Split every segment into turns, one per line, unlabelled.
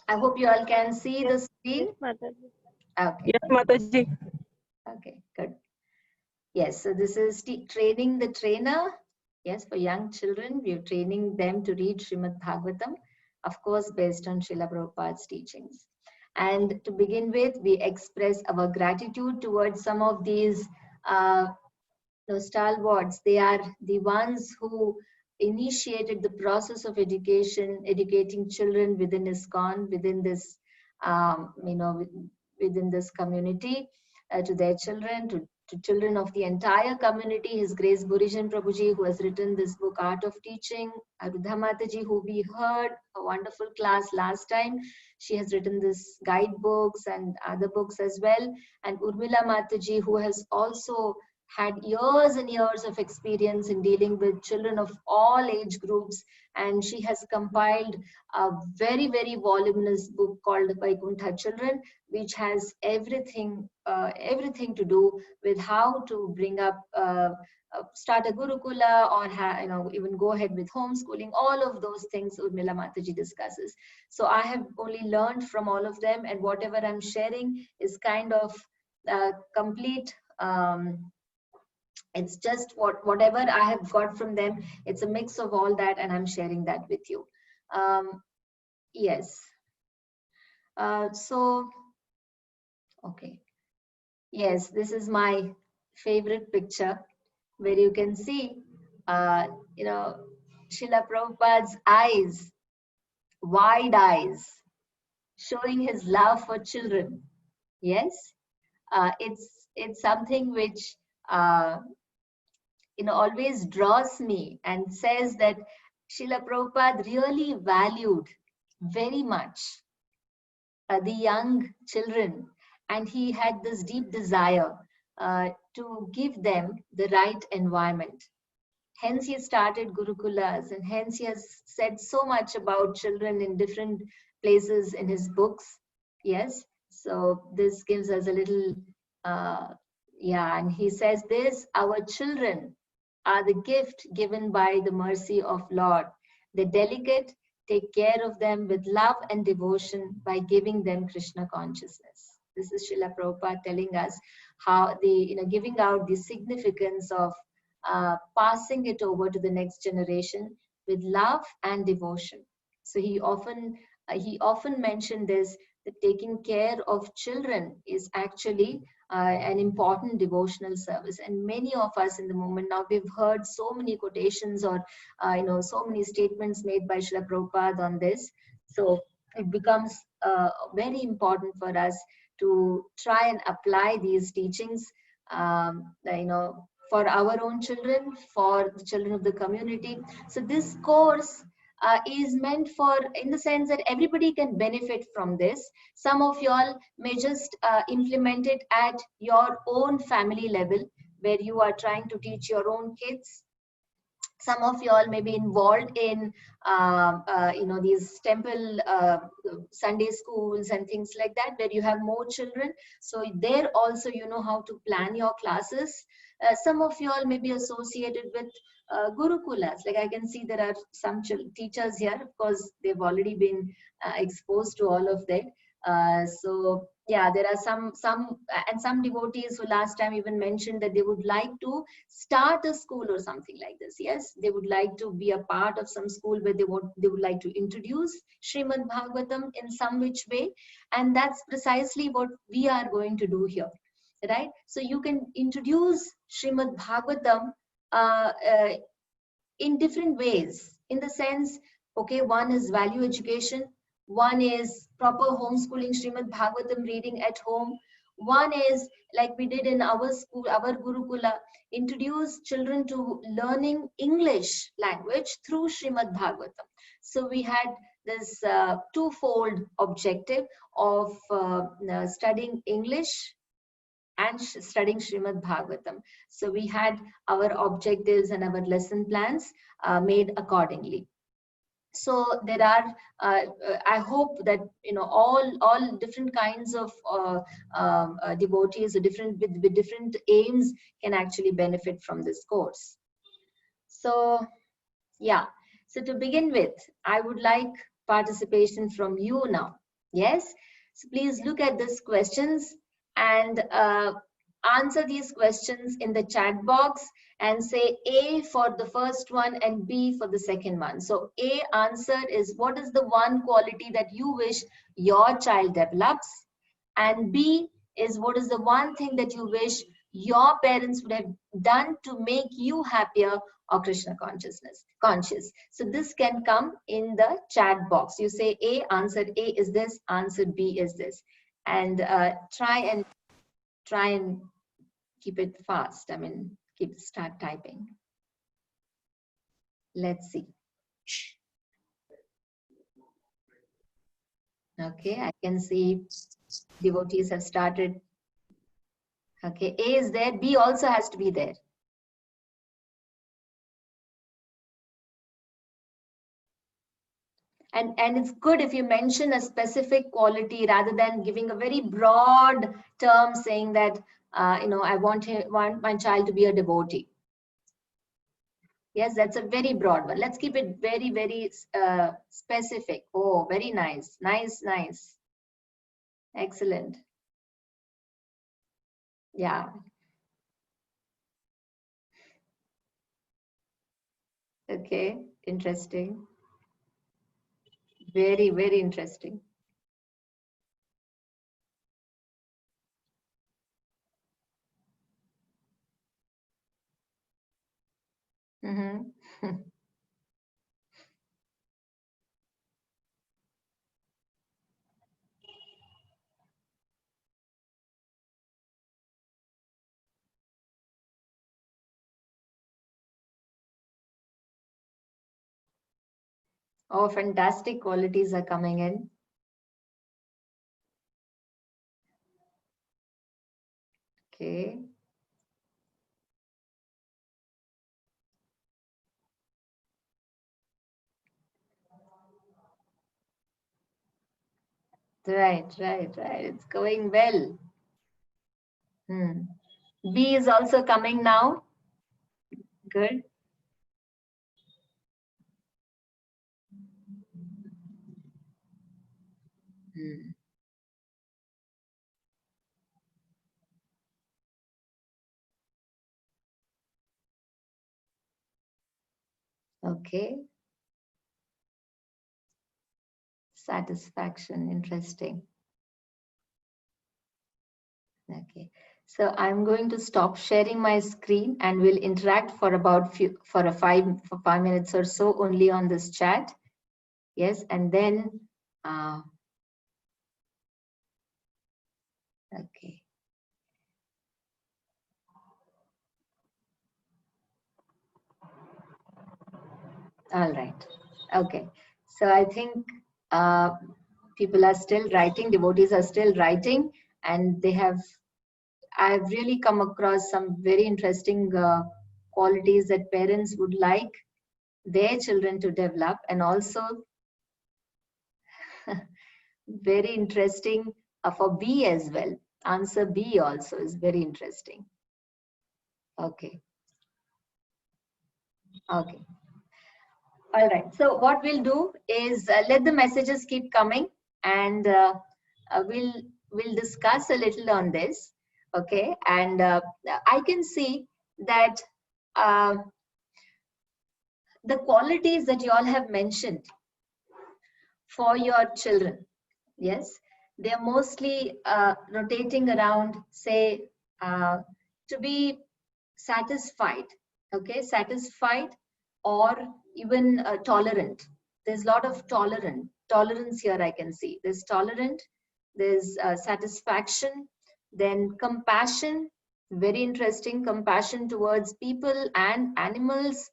I hope you all can see
Yes,
the
yes,
screen.
Mataji.
Okay,
Yes, Mataji.
okay, good. Yes, so this is training the trainer. Yes, for young children, we are training them to read Srimad Bhagavatam, of course, based on Srila Prabhupada's teachings. And to begin with, we express our gratitude towards some of these uh, stalwarts. They are the ones who initiated the process of educating children within ISKCON, within this, within this community, to their children, to children of the entire community. His Grace Burijan Prabhuji, who has written this book, Art of Teaching. Arudha Mataji, who we heard a wonderful class last time. She has written this guidebooks and other books as well. And Urmila Mataji, who has also had years and years of experience in dealing with children of all age groups, and she has compiled a very, very voluminous book called Vaikuntha Children, which has everything to do with how to bring up, start a Gurukula, or even go ahead with homeschooling. All of those things Urmila Mataji discusses. So I have only learned from all of them, and whatever I'm sharing is kind of complete. It's just whatever I have got from them. It's a mix of all that, and I'm sharing that with you. Yes. So, okay. Yes, this is my favorite picture, where you can see, uh, you know, Srila Prabhupada's eyes, wide eyes, showing his love for children. Yes, it's something which uh, always draws me and says that Srila Prabhupada really valued very much the young children, and he had this deep desire to give them the right environment. Hence, he started Gurukulas, and hence, he has said so much about children in different places in his books. Yes, so this gives us a little, yeah, and he says this: our children are the gift given by the mercy of Lord. The delicate take care of them with love and devotion by giving them Krishna consciousness. This is Srila Prabhupada telling us how giving out the significance of passing it over to the next generation with love and devotion. So he often mentioned this, that taking care of children is actually an important devotional service. And many of us in the moment now, we've heard so many quotations, or so many statements made by Srila Prabhupada on this. So it becomes very important for us to try and apply these teachings, for our own children, for the children of the community. So this course is meant for, in the sense that everybody can benefit from this. Some of y'all may just implement it at your own family level, where you are trying to teach your own kids. Some of y'all may be involved in these temple Sunday schools and things like that, where you have more children. So there also you know how to plan your classes. Some of y'all may be associated with gurukulas. Like I can see there are some teachers here. Of course, they've already been exposed to all of that. So yeah, there are some devotees who last time even mentioned that they would like to start a school or something like this. Yes, they would like to be a part of some school where they would like to introduce Srimad Bhagavatam in some which way, and that's precisely what we are going to do here, right? So you can introduce Srimad Bhagavatam in different ways, in the sense, okay, one is value education, one is proper homeschooling, Srimad Bhagavatam reading at home. One is, like we did in our school, our Gurukula, introduce children to learning English language through Srimad Bhagavatam. So we had this twofold objective of studying English and studying Srimad Bhagavatam. So we had our objectives and our lesson plans made accordingly. So there are, I hope that all different kinds of devotees, with different aims, can actually benefit from this course. So yeah, so to begin with, I would like participation from you now. Yes, so please look at these questions and answer these questions in the chat box and say A for the first one and B for the second one. So A answer is what is the one quality that you wish your child develops, and B is what is the one thing that you wish your parents would have done to make you happier or Krishna conscious. So this can come in the chat box. You say A, answer A is this, answer B is this, and try and keep it fast. I mean, start typing. Let's see. Okay, I can see devotees have started. Okay, A is there, B also has to be there. And it's good if you mention a specific quality rather than giving a very broad term saying that, I want my child to be a devotee. Yes, that's a very broad one. Let's keep it very, very specific. Oh, very nice. Nice. Excellent. Yeah. Okay, interesting. Very, very interesting. Mm-hmm. Oh, fantastic qualities are coming in. Okay. Right. It's going well. B is also coming now. Good. Okay. Satisfaction. Interesting. Okay. So I'm going to stop sharing my screen and we'll interact for about 5 minutes or so only on this chat. Yes, and then okay. All right. Okay. So I think people are still writing, devotees are still writing, and I've really come across some very interesting qualities that parents would like their children to develop, and also very interesting for B as well. Answer B also is very interesting. Okay. Okay. All right. So what we'll do is let the messages keep coming, and we'll discuss a little on this. Okay. And I can see that the qualities that you all have mentioned for your children, yes, they're mostly rotating around, say, to be satisfied. Okay, satisfied, or even tolerant. There's a lot of tolerance here. I can see there's tolerant, there's satisfaction, then compassion. Very interesting. Compassion towards people and animals.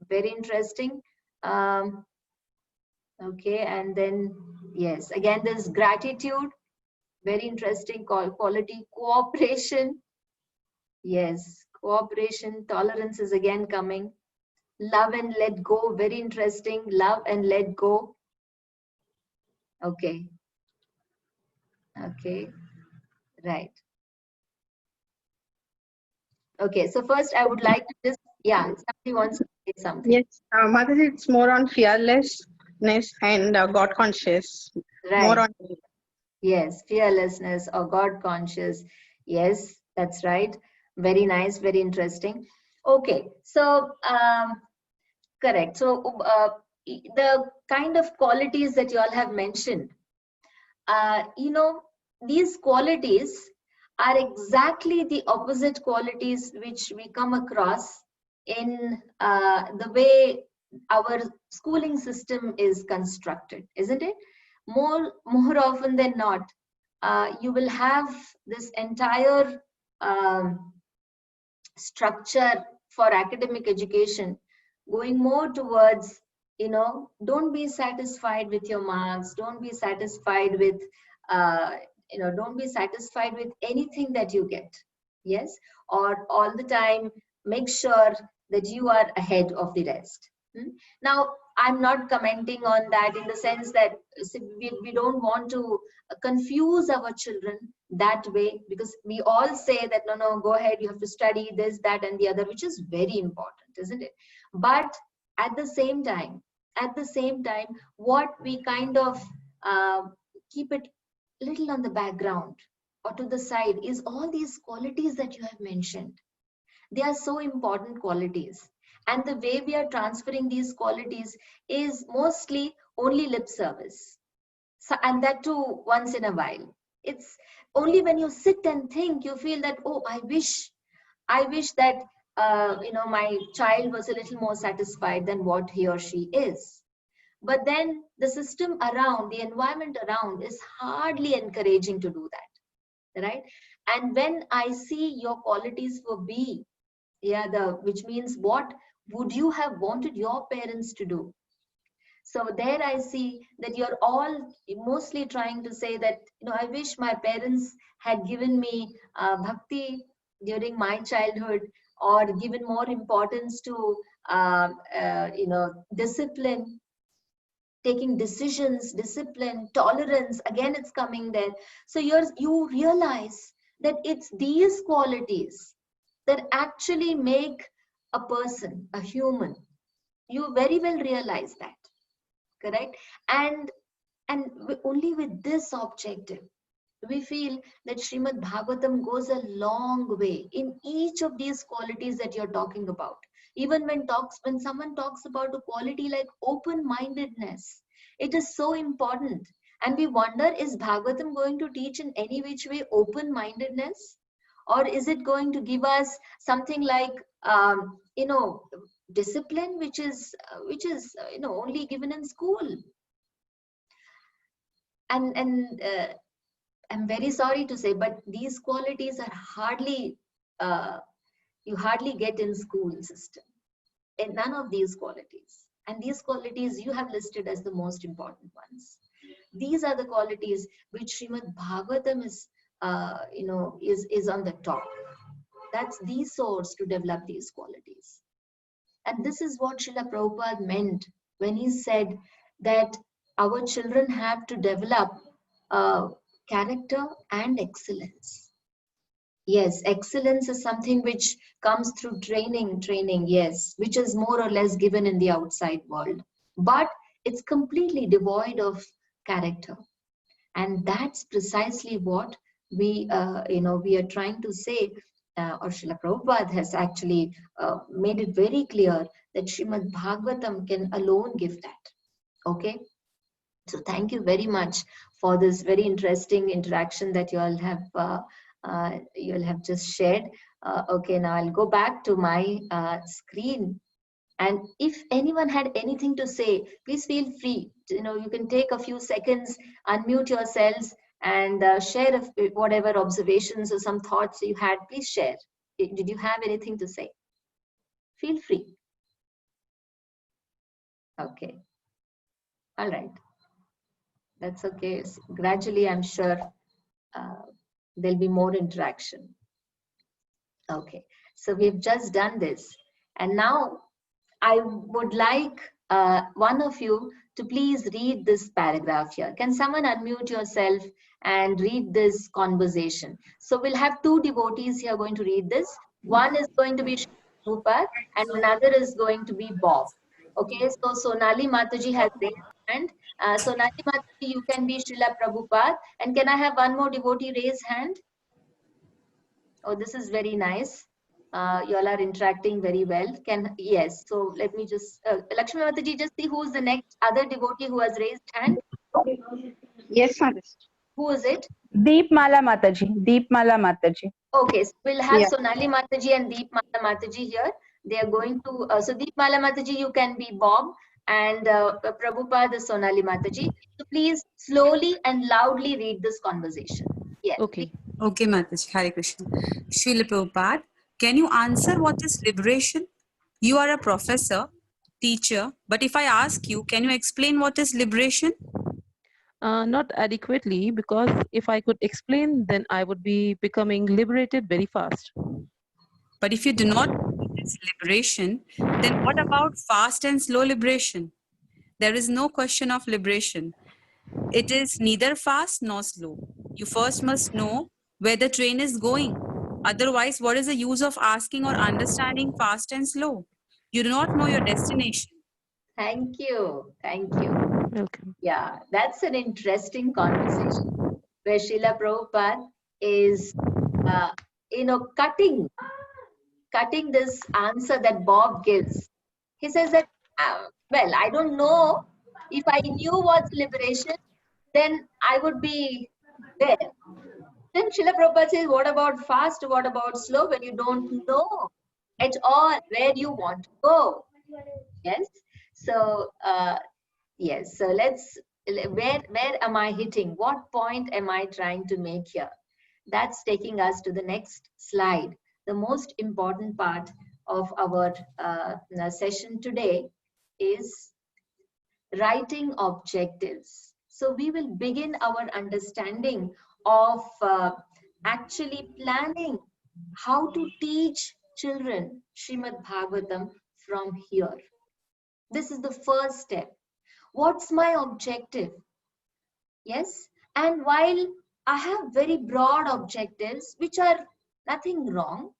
Very interesting. Okay, and then yes, again there's gratitude. Very interesting quality. Cooperation. Yes, cooperation. Tolerance is again coming. Love and let go. Very interesting. Love and let go. Okay. Okay. Right. Okay. So first I would like to just, yeah, somebody wants to say something.
Yes, Mataji, it's more on fearlessness and God conscious.
Right.
More on.
Yes, fearlessness or God conscious. Yes, that's right. Very nice, very interesting. Okay, so correct. So the kind of qualities that you all have mentioned, you know, these qualities are exactly the opposite qualities which we come across in the way our schooling system is constructed, isn't it? More often than not, you will have this entire um, structure for academic education going more towards, you know, don't be satisfied with your marks, don't be satisfied with uh, you know, don't be satisfied with anything that you get. Yes, or all the time make sure that you are ahead of the rest. Hmm? Now I'm not commenting on that in the sense that we don't want to confuse our children that way, because we all say that no, no, go ahead, you have to study this, that, and the other, which is very important, isn't it? But at the same time, what we kind of uh, keep it little on the background or to the side is all these qualities that you have mentioned. They are so important qualities, and the way we are transferring these qualities is mostly only lip service. So, and that too once in a while. It's only when you sit and think you feel that, oh, I wish that you know, my child was a little more satisfied than what he or she is. But then the system around, the environment around is hardly encouraging to do that, right? And when I see your qualities for B, yeah, the which means what would you have wanted your parents to do? So there I see that you're all mostly trying to say that, you know, I wish my parents had given me bhakti during my childhood, or given more importance to you know, discipline, taking decisions, discipline, tolerance. Again, it's coming there. So you realize that it's these qualities that actually make a person, a human. You very well realize that, correct? And only with this objective, we feel that Srimad Bhagavatam goes a long way in each of these qualities that you're talking about. Even when someone talks about a quality like open-mindedness, it is so important. And we wonder, is Bhagavatam going to teach in any which way open-mindedness? Or is it going to give us something like, you know, discipline, which is you know, only given in school? And I'm very sorry to say, but these qualities are hardly uh, you hardly get in school system. And none of these qualities. And these qualities you have listed as the most important ones. These are the qualities which Srimad Bhagavatam is, you know, is on the top. That's the source to develop these qualities. And this is what Srila Prabhupada meant when he said that our children have to develop uh, character and excellence. Yes, excellence is something which comes through training, yes, which is more or less given in the outside world. But it's completely devoid of character. And that's precisely what you know, we are trying to say, or Srila Prabhupada has actually made it very clear that Srimad Bhagavatam can alone give that. Okay? So thank you very much for this very interesting interaction that you all have just shared. Okay, now I'll go back to my screen. And if anyone had anything to say, please feel free. You know, you can take a few seconds, unmute yourselves, and share whatever observations or some thoughts you had. Please share. Did you have anything to say? Feel free. Okay. All right. That's okay. Gradually, I'm sure uh, there'll be more interaction. Okay. So we've just done this. And now I would like one of you to please read this paragraph here. Can someone unmute yourself and read this conversation? So we'll have two devotees here going to read this. One is going to be Prabhupada and another is going to be Bob. Okay, so Sonali Mataji has raised hand. Sonali Mataji, you can be Srila Prabhupada. And can I have one more devotee raise hand? Oh, this is very nice. You all are interacting very well. Yes. So let me just Lakshmi Mataji, just see who's the next other devotee who has raised hand.
Yes, Mataji.
Who is it?
Deepmala Mataji. Deepmala Mataji.
Okay, so we'll have
Yeah.
Sonali Mataji and Deepmala Mataji here. They are going to, so Deepmala Mataji, you can be Bob, and Prabhupada is Sonali Mataji. So please slowly and loudly read this conversation. Yes.
Okay.
Okay, Mataji. Hare Krishna. Srila Prabhupada, can you answer what is liberation? You are a professor, teacher, but if I ask you, can you explain what is liberation?
Not adequately, because if I could explain, then I would be becoming liberated very fast.
But if you do not know what is liberation, then what about fast and slow liberation? There is no question of liberation. It is neither fast nor slow. You first must know where the train is going. Otherwise, what is the use of asking or understanding fast and slow? You do not know your destination.
Thank you. Thank you.
Welcome.
Yeah, that's an interesting conversation where Srila Prabhupada is, cutting this answer that Bob gives. He says that, well, I don't know. If I knew what's liberation, then I would be there. Then Srila Prabhupada says, what about fast? What about slow? When you don't know at all where you want to go. Yes. So, yes. So where am I hitting? What point am I trying to make here? That's taking us to the next slide. The most important part of our session today is writing objectives. So we will begin our understanding of actually planning how to teach children Srimad Bhagavatam from here. This is the first step. What's my objective? Yes. And while I have very broad objectives, which are nothing wrong,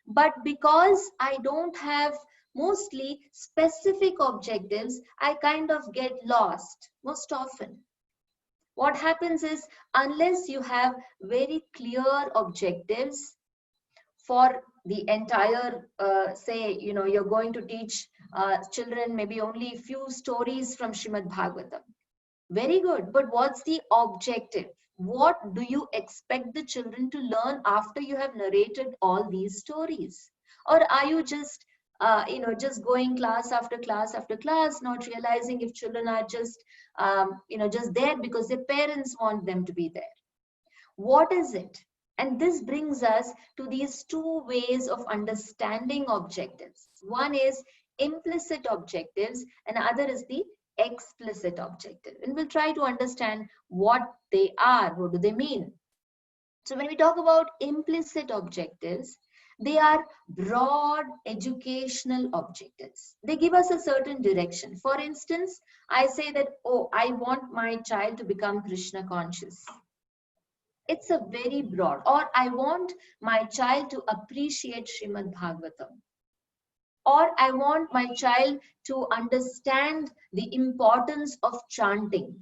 but because I don't have mostly specific objectives, I kind of get lost most often. What happens is, unless you have very clear objectives for the entire, say, you're going to teach children maybe only a few stories from Srimad Bhagavatam. Very good, but what's the objective? What do you expect the children to learn after you have narrated all these stories? Or are you just, just going class after class after class, not realizing if children are just, just there because their parents want them to be there? What is it? And this brings us to these two ways of understanding objectives. One is implicit objectives, and other is the explicit objective. And we'll try to understand what they are. What do they mean? So when we talk about implicit objectives, they are broad educational objectives. They give us a certain direction. For instance, I say that, oh, I want my child to become Krishna conscious. It's a very broad. Or I want my child to appreciate Srimad Bhagavatam. Or I want my child to understand the importance of chanting.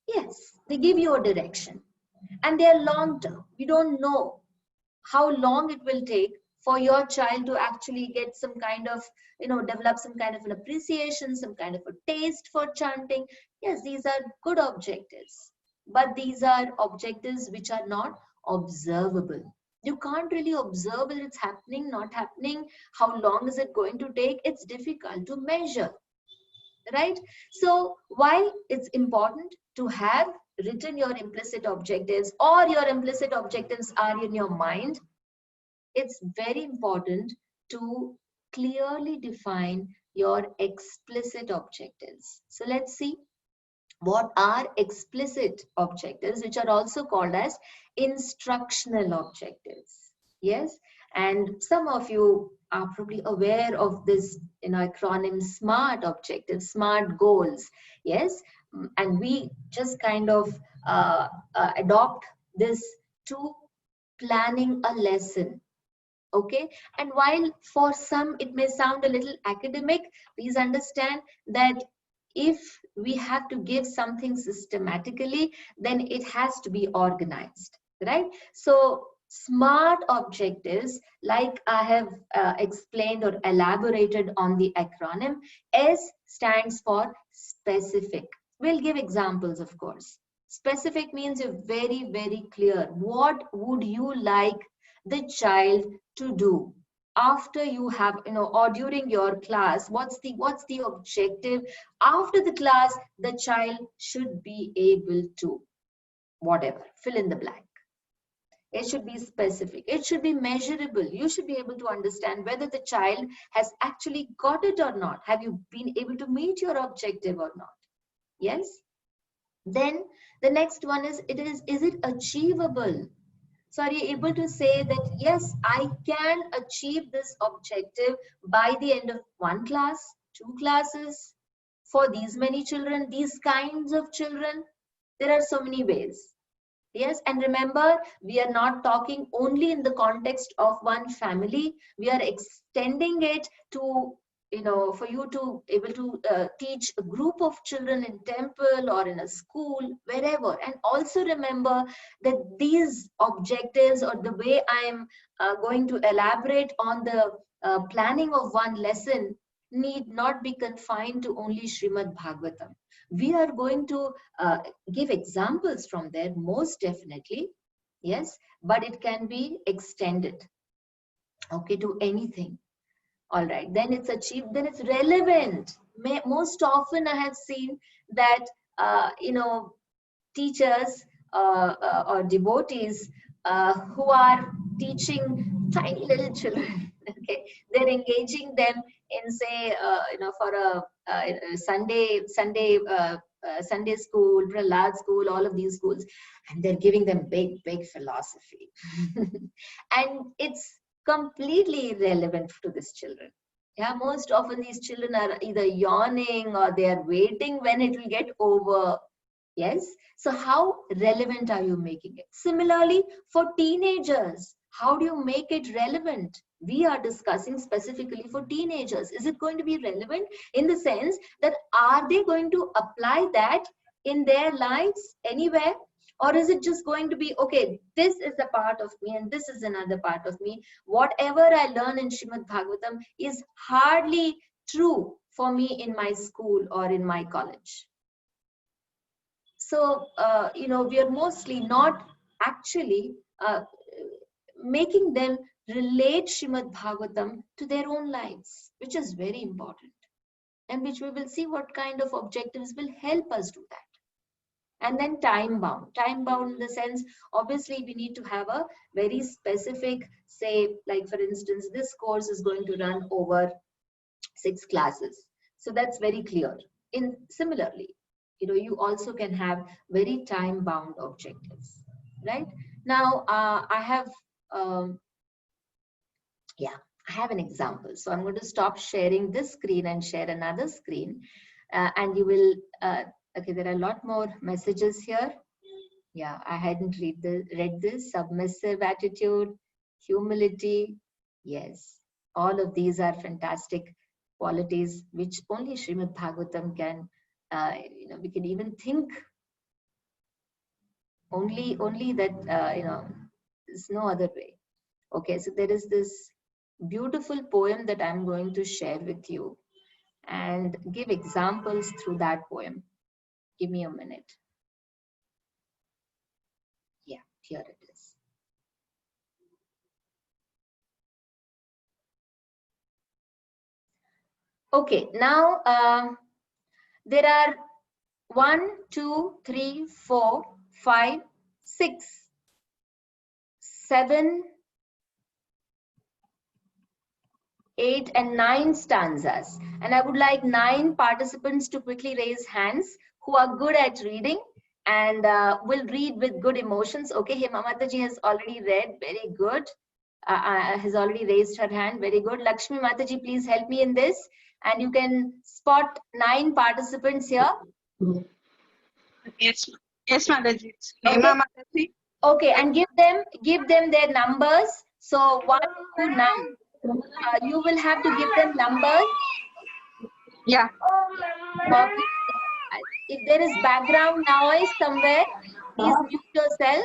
Yes, they give you a direction. And they are long term. You don't know how long it will take for your child to actually get some kind of, develop some kind of an appreciation, some kind of a taste for chanting. Yes, these are good objectives. But these are objectives which are not observable. You can't really observe whether it's happening, not happening, how long is it going to take. It's difficult to measure, right? So while it's important to have written your implicit objectives, or your implicit objectives are in your mind, it's very important to clearly define your explicit objectives. So let's see what are explicit objectives, which are also called as instructional objectives. Yes, and some of you are probably aware of this acronym SMART objectives, SMART goals. Yes, and we just kind of adopt this to planning a lesson. Okay, and while for some it may sound a little academic, please understand that if we have to give something systematically, then it has to be organized, right? So SMART objectives, like I have explained or elaborated on the acronym, S stands for specific. We'll give examples, of course. Specific means you're very, very clear. What would you like the child to do after you have, or during your class? What's the objective? After the class, the child should be able to, whatever, fill in the blank. It should be specific. It should be measurable. You should be able to understand whether the child has actually got it or not. Have you been able to meet your objective or not? Yes. Then the next one is it achievable? So are you able to say that, yes, I can achieve this objective by the end of one class, two classes, for these many children, these kinds of children? There are so many ways. Yes, and remember, we are not talking only in the context of one family. We are extending it to, for you to able to teach a group of children in temple or in a school, wherever. And also remember that these objectives, or the way I am going to elaborate on the planning of one lesson, need not be confined to only Srimad Bhagavatam. We are going to give examples from there, most definitely, yes, but it can be extended, okay, to anything. All right, then it's achieved, then it's relevant. Most often I have seen that, teachers or devotees who are teaching tiny little children, okay, they're engaging them in, say, for a Sunday school, Prahlad school, all of these schools, and they're giving them big philosophy. And it's completely irrelevant to these children. Yeah, most often these children are either yawning or they are waiting when it will get over. Yes. So how relevant are you making it? Similarly, for teenagers, how do you make it relevant? We are discussing specifically for teenagers. Is it going to be relevant in the sense that are they going to apply that in their lives anywhere? Or is it just going to be, okay, this is a part of me and this is another part of me. Whatever I learn in Srimad Bhagavatam is hardly true for me in my school or in my college. So, we are mostly not actually making them relate Srimad Bhagavatam to their own lives, which is very important, and which we will see what kind of objectives will help us do that. And then time bound in the sense, obviously we need to have a very specific, say, like for instance, this course is going to run over 6 classes. So that's very clear. Similarly, you also can have very time bound objectives, right? Now, I have an example. So I'm going to stop sharing this screen and share another screen, and you will, okay, there are a lot more messages here. Yeah, I hadn't read this. Submissive attitude, humility. Yes, all of these are fantastic qualities which only Srimad Bhagavatam can, we can even think. Only that, there's no other way. Okay, so there is this beautiful poem that I'm going to share with you and give examples through that poem. Give me a minute. Yeah, here it is. Okay, now there are 1, 2, 3, 4, 5, 6, 7, 8 and 9 stanzas, and I would like 9 participants to quickly raise hands who are good at reading and will read with good emotions. Okay, Hema Mataji has already read, very good. Has already raised her hand, very good. Lakshmi Mataji, please help me in this, and you can spot 9 participants here.
Yes, Mataji.
Okay.
Hema Mataji.
Okay, and give them their numbers. So 1 to 9. You will have to give them numbers.
Yeah.
Copy if there is background noise somewhere, please mute yourself.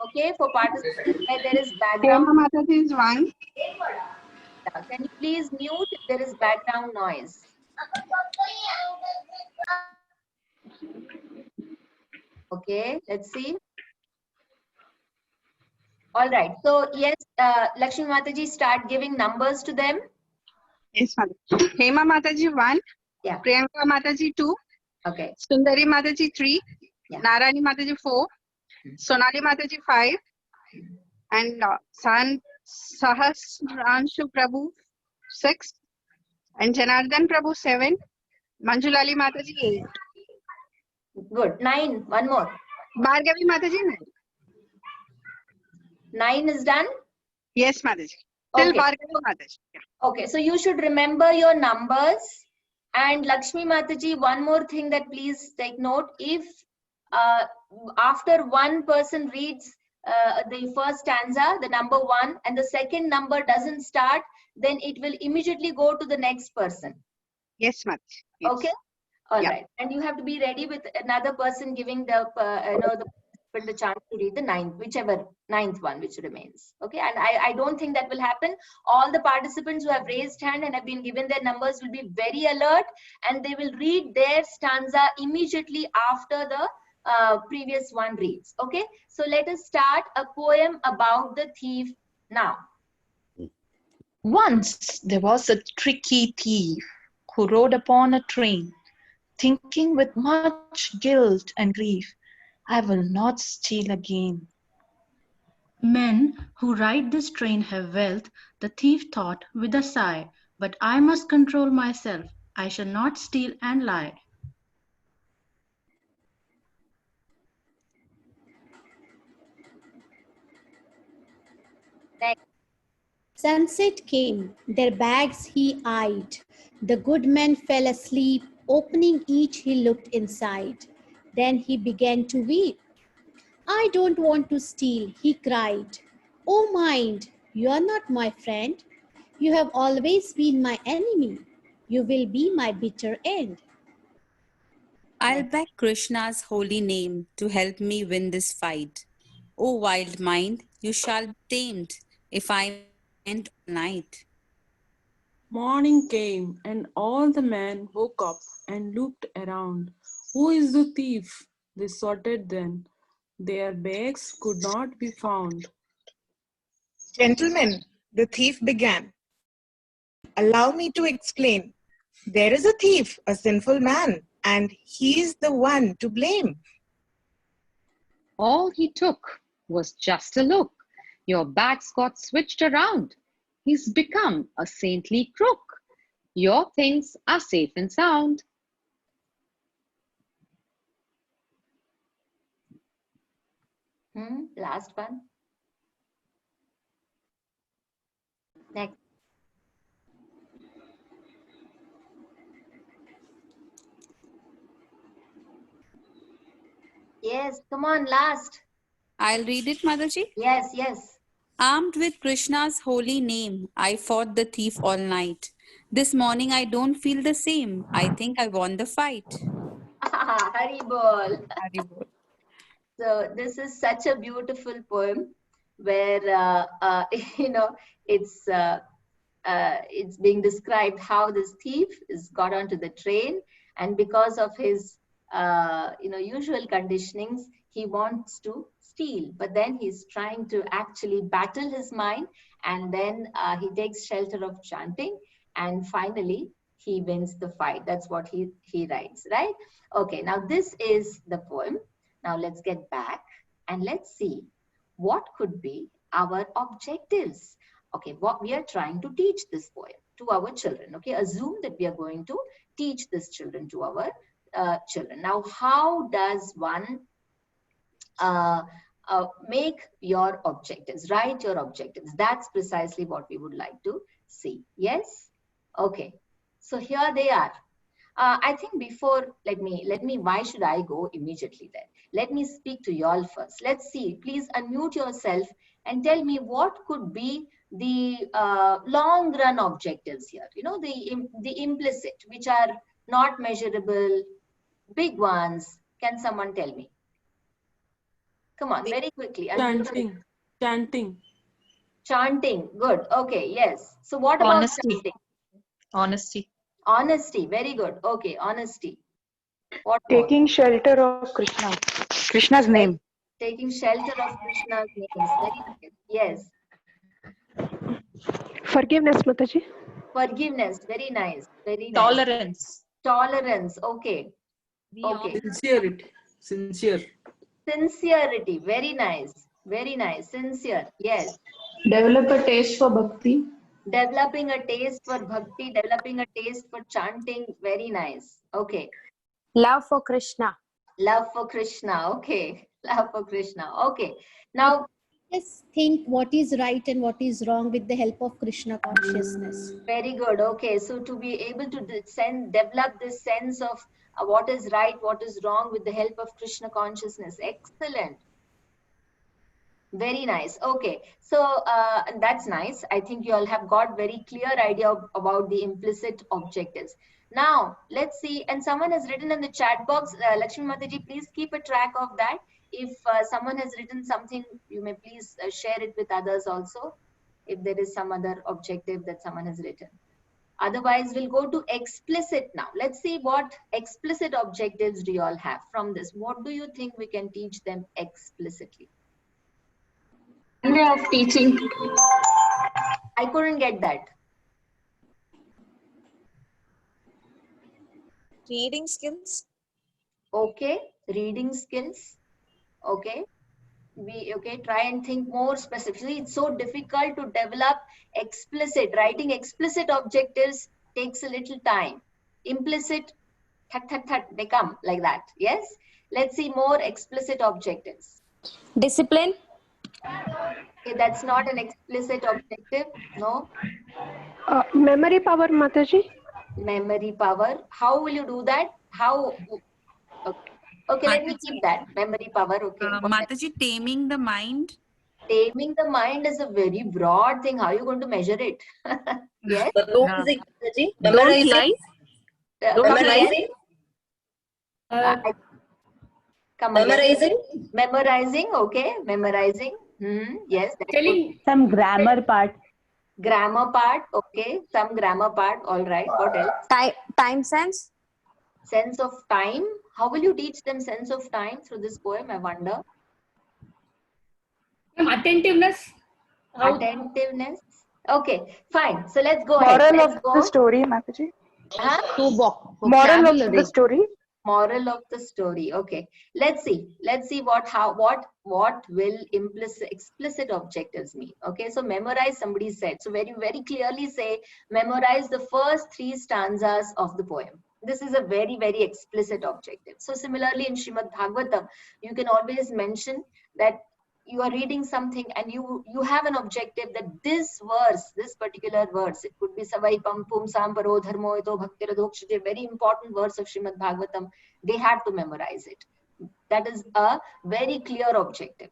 Okay, for participants where there is background,
Hema Mataji is 1.
can you please mute if there is background noise? Okay, let's see. All right. So yes, Lakshmi Mataji, start giving numbers to them.
Yes, Mataji. Hema Mataji 1.
Yeah.
Priyanka Mataji 2.
Okay.
Sundari Mataji 3.
Yeah.
Narayani Mataji 4. Sonali Mataji 5. And Sahasranshu Prabhu 6. And Janardhan Prabhu 7. Manjulali Mataji 8.
Good. 9. One more.
Bhargavi Mataji 9.
9 is done.
Yes, Mataji. Till
Okay.
Bhargavi Mataji. Yeah.
Okay. So you should remember your numbers. And Lakshmi Mataji, one more thing that please take note. If after one person reads the first stanza, the number 1, and the second number doesn't start, then it will immediately go to the next person.
Yes, Mataji. Yes.
Okay. All
Yeah.
right. And you have to be ready with another person giving the the chance to read the ninth one which remains. Okay. And I don't think that will happen. All the participants who have raised hand and have been given their numbers will be very alert, and they will read their stanza immediately after the previous one reads. Okay. So let us start a poem about the thief now.
Once there was a tricky thief who rode upon a train, thinking with much guilt and grief, I will not steal again.
Men who ride this train have wealth, the thief thought with a sigh, but I must control myself, I shall not steal and lie.
Next.
Sunset came, their bags he eyed. The good man fell asleep, opening each he looked inside. Then he began to weep. I don't want to steal, he cried. Oh mind, you are not my friend. You have always been my enemy. You will be my bitter end.
I'll beg Krishna's holy name to help me win this fight. O wild mind, you shall be tamed if I went all night.
Morning came, and all the men woke up and looked around. Who is the thief? They sorted then. Their bags could not be found.
Gentlemen, the thief began. Allow me to explain. There is a thief, a sinful man, and he is the one to blame.
All he took was just a look. Your bags got switched around. He's become a saintly crook. Your things are safe and sound.
Last one. Next. Yes, come on, last.
I'll read it, Mataji.
Yes, yes.
Armed with Krishna's holy name, I fought the thief all night. This morning I don't feel the same. I think I won the fight.
Hari bol.
Hari bol.
So this is such a beautiful poem where it's being described how this thief is got onto the train, and because of his usual conditionings, he wants to steal, but then he's trying to actually battle his mind, and then he takes shelter of chanting, and finally he wins the fight. That's what he writes, right? Okay, now this is the poem. Now let's get back and let's see what could be our objectives. Okay, what we are trying to teach this poem to our children. Okay, assume that we are going to teach this children to our children. Now, how does one make your objectives, write your objectives? That's precisely what we would like to see. Yes? Okay. So here they are. I think before, let me, why should I go immediately then? Let me speak to you all first. Let's see, please unmute yourself and tell me what could be the long run objectives here. You know, the implicit, which are not measurable, big ones? Can someone tell me? Come on, very quickly.
Chanting. Chanting.
Chanting. Good. Okay. Yes. So what about
Honesty.
chanting?
Honesty.
Honesty. Very good. Okay. Honesty. What more?
Taking shelter of Krishna. Krishna's name.
Taking shelter of Krishna's names. Very nice. Yes.
Forgiveness, Mataji.
Forgiveness. Very nice. Very nice.
Tolerance.
Tolerance. Okay. Okay.
Sincerity. Sincere.
Sincerity. Very nice. Very nice. Sincere. Yes.
Develop a taste for bhakti.
Developing a taste for bhakti, developing a taste for chanting. Very nice. Okay.
Love for Krishna.
Love for Krishna. Okay. Love for Krishna. Okay. Now,
Just think what is right and what is wrong with the help of Krishna consciousness.
very good. Okay. So to be able to develop this sense of what is right, what is wrong with the help of Krishna consciousness. Excellent. Very nice. Okay. So that's nice. I think you all have got very clear idea about the implicit objectives. Now, let's see. And someone has written in the chat box, Lakshmi Mataji, please keep a track of that. If someone has written something, you may please share it with others also, if there is some other objective that someone has written. Otherwise, we'll go to explicit now. Let's see what explicit objectives do you all have from this. What do you think we can teach them explicitly?
Way of teaching.
I couldn't get that.
Reading skills.
Okay, reading skills. Okay, try and think more specifically. It's so difficult to develop explicit. Writing explicit objectives takes a little time. Implicit, they come like that. Yes. Let's see more explicit objectives.
Discipline.
Okay, that's not an explicit objective. No.
Memory power, Mataji.
Memory power. How will you do that? How? Okay, let me keep that. Memory power. Okay.
Mataji, taming the mind.
Taming the mind is a very broad thing. How are you going to measure it? Yes.
Memorizing. Memorizing. Memorizing.
Come again.
Memorizing.
Memorizing. Okay. Memorizing. Yes.
Some grammar part.
Grammar part. Okay. Some grammar part. All right. What else?
Time sense.
Sense of time. How will you teach them sense of time through this poem? I wonder.
Attentiveness.
Attentiveness. Okay, fine. So let's go ahead.
Moral
Let's
of
go.
the story, Mataji.
Huh?
Moral of the story.
Moral of the story. Okay. Let's see. Let's see what will explicit objectives mean. Okay. So memorize, somebody said. So very clearly say memorize the first 3 stanzas of the poem. This is a very explicit objective. So similarly in Srimad Bhagavatam, you can always mention that you are reading something and you have an objective that this verse, this particular verse, it could be Savai Pampum Samparo Dharmo Ito Bhaktiradhokshite, very important verse of Srimad Bhagavatam, they have to memorize it. That is a very clear objective.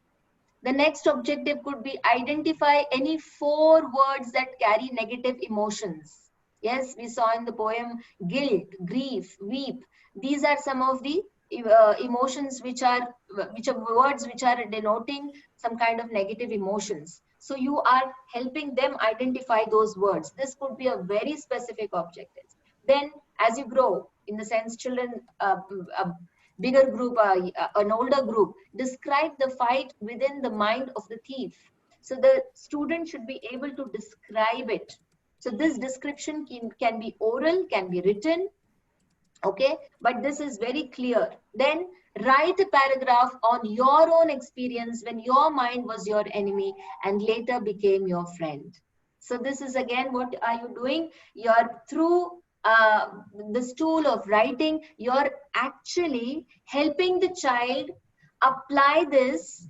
The next objective could be identify any 4 words that carry negative emotions. Yes, we saw in the poem guilt, grief, weep. These are some of the emotions which are words which are denoting some kind of negative emotions. So you are helping them identify those words. This could be a very specific objective. Then as you grow, in the sense children, a bigger group, an older group, describe the fight within the mind of the thief. So the student should be able to describe it. So this description can be oral, can be written, okay, but this is very clear. Then write a paragraph on your own experience when your mind was your enemy and later became your friend. So this is again, what are you doing? You're through this tool of writing, you're actually helping the child apply this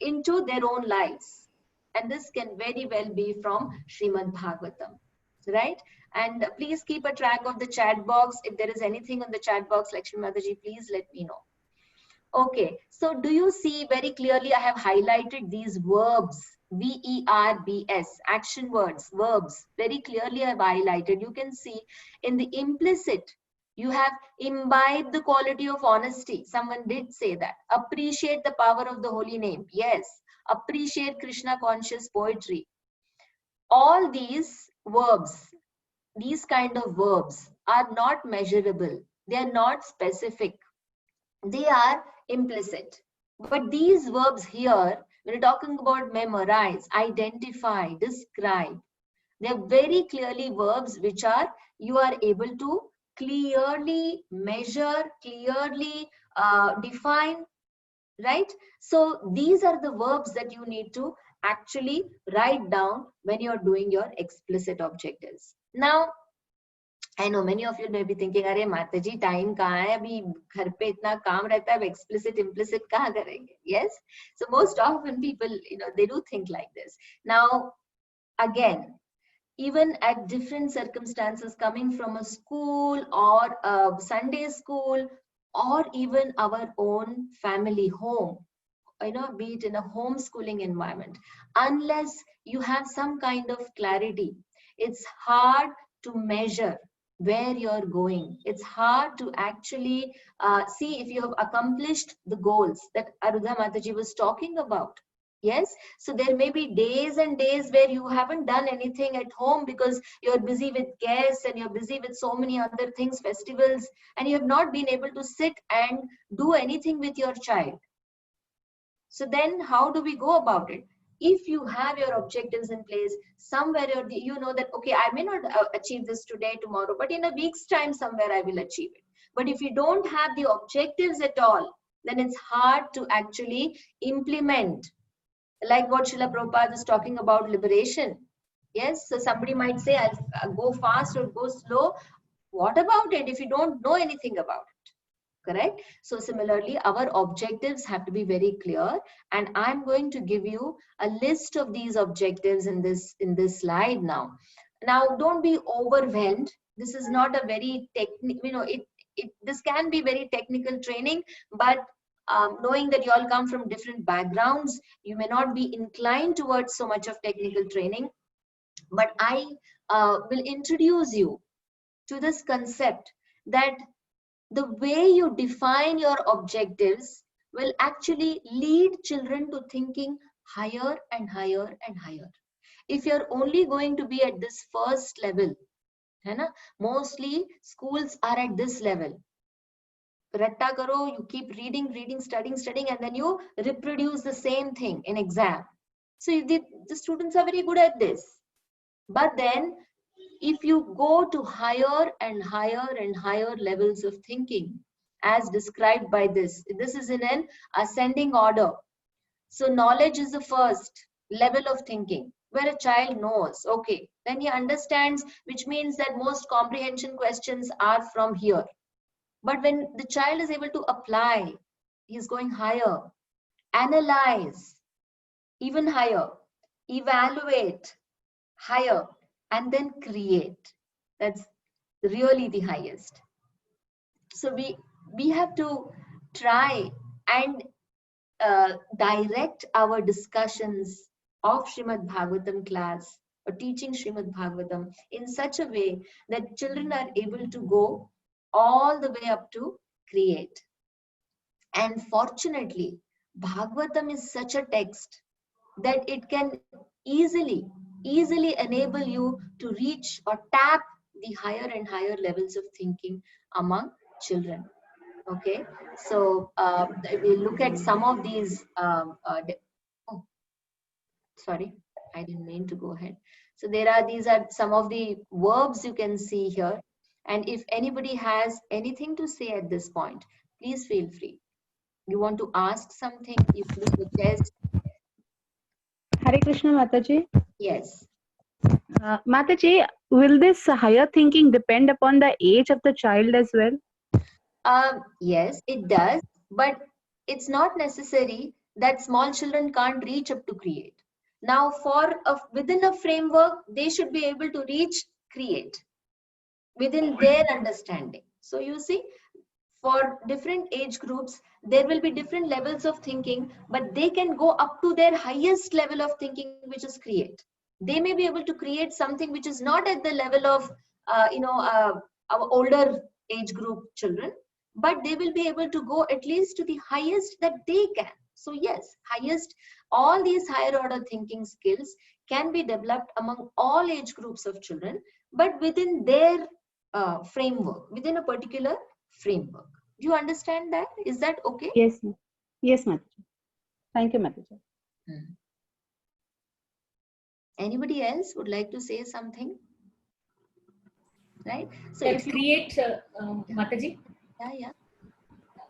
into their own lives. And this can very well be from Srimad Bhagavatam, right? And please keep a track of the chat box. If there is anything on the chat box, Lakshmi Mataji, please let me know. Okay, so do you see very clearly I have highlighted these verbs, V-E-R-B-S, action words, verbs, very clearly I have highlighted. You can see in the implicit, You have imbibed the quality of honesty. Someone did say that. Appreciate the power of the holy name. Yes. Appreciate Krishna conscious poetry. All these verbs, these kind of verbs are not measurable. They are not specific. They are implicit. But these verbs here, when you're talking about memorize, identify, describe, they're very clearly verbs which are, you are able to clearly measure, clearly define, right? So these are the verbs that you need to actually write down when you're doing your explicit objectives. Now, I know many of you may be thinking, "Arey Mataji, time kahan hai? Abhi ghar pe itna kaam rehta hai, explicit, implicit kahan karenge?" Yes. So most often people, they do think like this. Now, again, even at different circumstances, coming from a school or a Sunday school, or even our own family home, be it in a homeschooling environment, unless you have some kind of clarity, it's hard to measure where you're going. It's hard to actually see if you have accomplished the goals that Arudha Mataji was talking about. Yes, so there may be days and days where you haven't done anything at home because you're busy with guests and you're busy with so many other things, festivals, and you have not been able to sit and do anything with your child. So then how do we go about it? If you have your objectives in place, somewhere you know that, okay, I may not achieve this today, tomorrow, but in a week's time, somewhere I will achieve it. But if you don't have the objectives at all, then it's hard to actually implement. Like what Srila Prabhupada is talking about liberation. Yes, so somebody might say, I'll go fast or go slow. What about it if you don't know anything about it? Correct? So similarly, our objectives have to be very clear. And I'm going to give you a list of these objectives in this slide now. Now, don't be overwhelmed. This is not a very technical, this can be very technical training, but knowing that you all come from different backgrounds, you may not be inclined towards so much of technical training. But I will introduce you to this concept that the way you define your objectives will actually lead children to thinking higher and higher and higher. If you're only going to be at this first level, mostly schools are at this level. Ratta karo, you keep reading, studying, and then you reproduce the same thing in exam. So the students are very good at this. But then if you go to higher and higher and higher levels of thinking, as described by this is in an ascending order. So knowledge is the first level of thinking, where a child knows, okay, then he understands, which means that most comprehension questions are from here. But when the child is able to apply, he's going higher, analyze, even higher, evaluate, higher, and then create. That's really the highest. So we have to try and direct our discussions of Srimad Bhagavatam class or teaching Srimad Bhagavatam in such a way that children are able to go all the way up to create. And fortunately, Bhagavatam is such a text that it can easily enable you to reach or tap the higher and higher levels of thinking among children. Okay, so we look at some of these. Sorry, I didn't mean to go ahead. So these are some of the verbs you can see here. And if anybody has anything to say at this point, please feel free. You want to ask something, you put the test.
Hare Krishna, Mataji.
Yes.
Mataji, will this higher thinking depend upon the age of the child as well?
Yes, it does. But it's not necessary that small children can't reach up to create. Now, within a framework, they should be able to reach create within their understanding. So you see, for different age groups, there will be different levels of thinking, but they can go up to their highest level of thinking, which is create. They may be able to create something which is not at the level of our older age group children, but they will be able to go at least to the highest that they can. So yes, all these higher order thinking skills can be developed among all age groups of children, but within their framework, within a particular framework. Do you understand that? Is that okay?
Yes, yes, Mataji. Thank you, Mataji.
Anybody else would like to say something? Right? So
That
if you
create, Mataji,
yeah.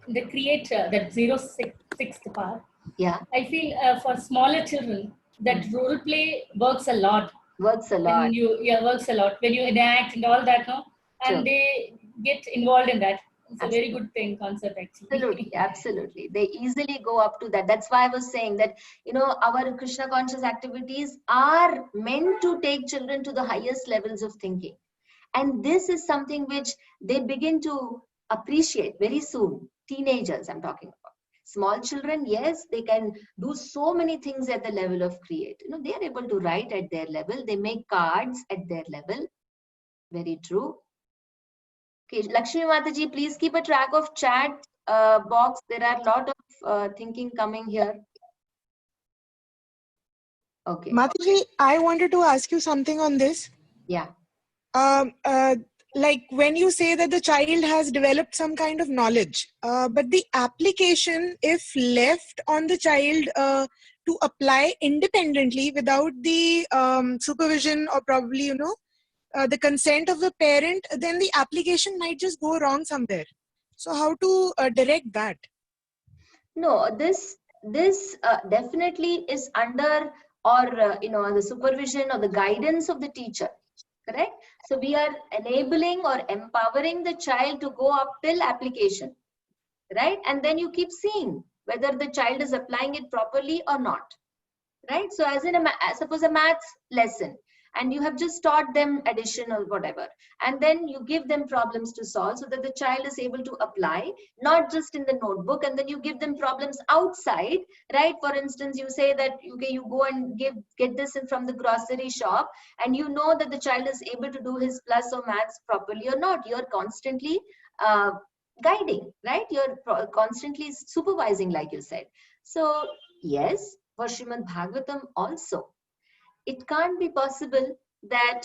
that create that 0-6th part.
Yeah.
I feel for smaller children, that role play works a lot.
Works a lot.
Works a lot when you enact and all that, no? And
Sure.
they get involved in that. It's a very good thing, concept actually.
Absolutely. They easily go up to that. That's why I was saying that, our Krishna conscious activities are meant to take children to the highest levels of thinking. And this is something which they begin to appreciate very soon. Teenagers, I'm talking about. Small children, yes, they can do so many things at the level of create. They are able to write at their level. They make cards at their level. Very true. Okay, Lakshmi Mataji, please keep a track of chat box. There are a lot of thinking coming here. Okay.
Mataji, I wanted to ask you something on this.
Yeah.
Like when you say that the child has developed some kind of knowledge, but the application, if left on the child to apply independently without the supervision or probably, the consent of the parent, then the application might just go wrong somewhere. So how to direct that?
No, this definitely is under the supervision or the guidance of the teacher. Correct? So we are enabling or empowering the child to go up till application, right? And then you keep seeing whether the child is applying it properly or not, right? So as in suppose a maths lesson, and you have just taught them addition or whatever, and then you give them problems to solve so that the child is able to apply, not just in the notebook, and then you give them problems outside, right? For instance, you say that, okay, you go and get this in from the grocery shop, and you know that the child is able to do his plus or maths properly or not. You're constantly guiding, right? You're constantly supervising, like you said. So yes, for Srimad Bhagavatam also, it can't be possible that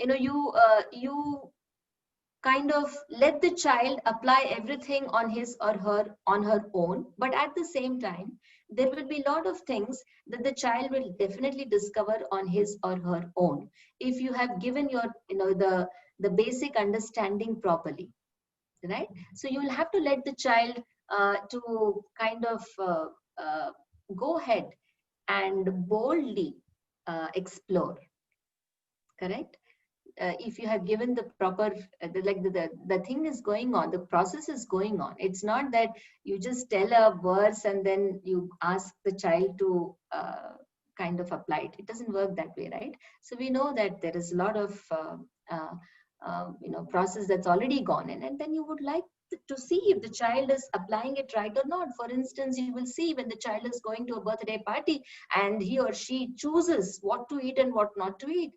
you kind of let the child apply everything on his or her own, but at the same time there will be a lot of things that the child will definitely discover on his or her own if you have given your the basic understanding properly, right? So you will have to let the child to kind of go ahead and boldly explore. Correct? If you have given the proper, the thing is going on, the process is going on. It's not that you just tell a verse and then you ask the child to kind of apply it. It doesn't work that way, right? So we know that there is a lot of process that's already gone in, and then you would like to see if the child is applying it right or not. For instance, you will see when the child is going to a birthday party and he or she chooses what to eat and what not to eat.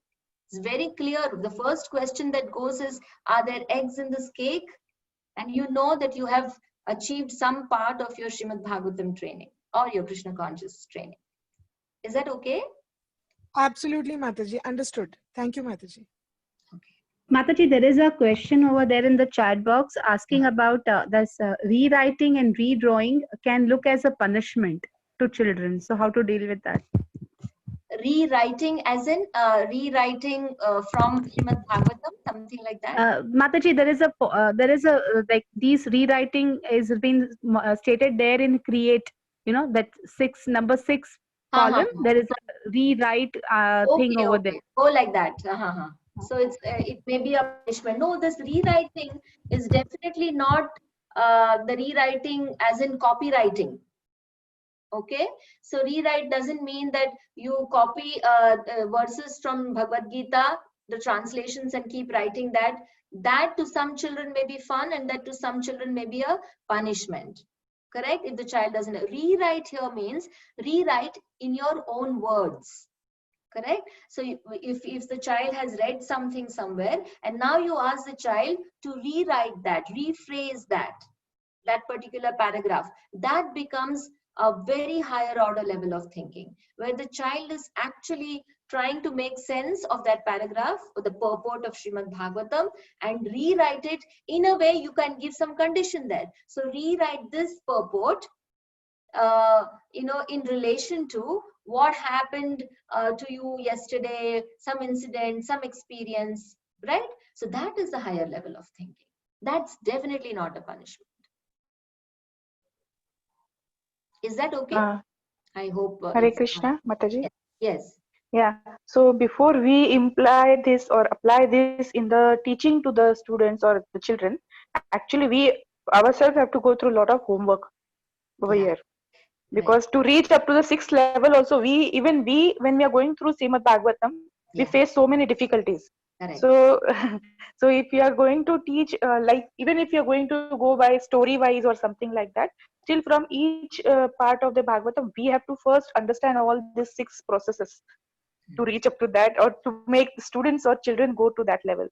It's very clear. The first question that goes is, are there eggs in this cake? And you know that you have achieved some part of your Srimad Bhagavatam training or your Krishna conscious training. Is that okay?
Absolutely, Mataji. Understood. Thank you, Mataji.
Mataji, there is a question over there in the chat box asking about this rewriting and redrawing can look as a punishment to children. So how to deal with that?
Rewriting as in rewriting from Srimad Bhagavatam, something like that?
Mataji, there is a like these rewriting is been stated there in create, that number 6 column, there is a rewrite thing over there.
Go like that. So it may be a punishment. No, this rewriting is definitely not the rewriting as in copywriting. Okay, so rewrite doesn't mean that you copy verses from Bhagavad Gita, the translations, and keep writing that. That to some children may be fun, and that to some children may be a punishment. Correct? If the child doesn't. Rewrite here means rewrite in your own words. correct? So if the child has read something somewhere and now you ask the child to rewrite that, rephrase that particular paragraph, that becomes a very higher order level of thinking, where the child is actually trying to make sense of that paragraph or the purport of Srimad Bhagavatam and rewrite it in a way. You can give some condition there. So rewrite this purport in relation to what happened to you yesterday, some incident, some experience, right? So that is the higher level of thinking. That's definitely not a punishment. Is that okay? I hope.
Hare Krishna, Mataji.
Yes.
Yeah. So before we imply this or apply this in the teaching to the students or the children, actually we ourselves have to go through a lot of homework over here. Because to reach up to the 6th level also, when we are going through Srimad Bhagavatam, we face so many difficulties.
Correct.
So, so if you are going to teach, like even if you are going to go by story wise or something like that, still from each part of the Bhagavatam, we have to first understand all these 6 processes to reach up to that, or to make the students or children go to that level.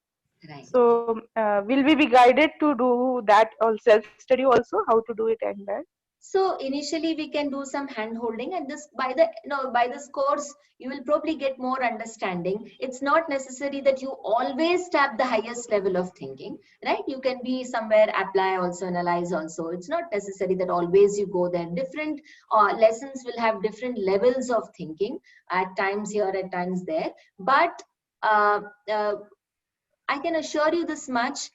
Right.
So, will we be guided to do that or self-study also, how to do it and that?
So initially we can do some hand holding, and this by this course you will probably get more understanding. It's not necessary that you always tap the highest level of thinking, right? You can be somewhere, apply also, analyze also. It's not necessary that always you go there. Different lessons will have different levels of thinking, at times here, at times there. But I can assure you this much.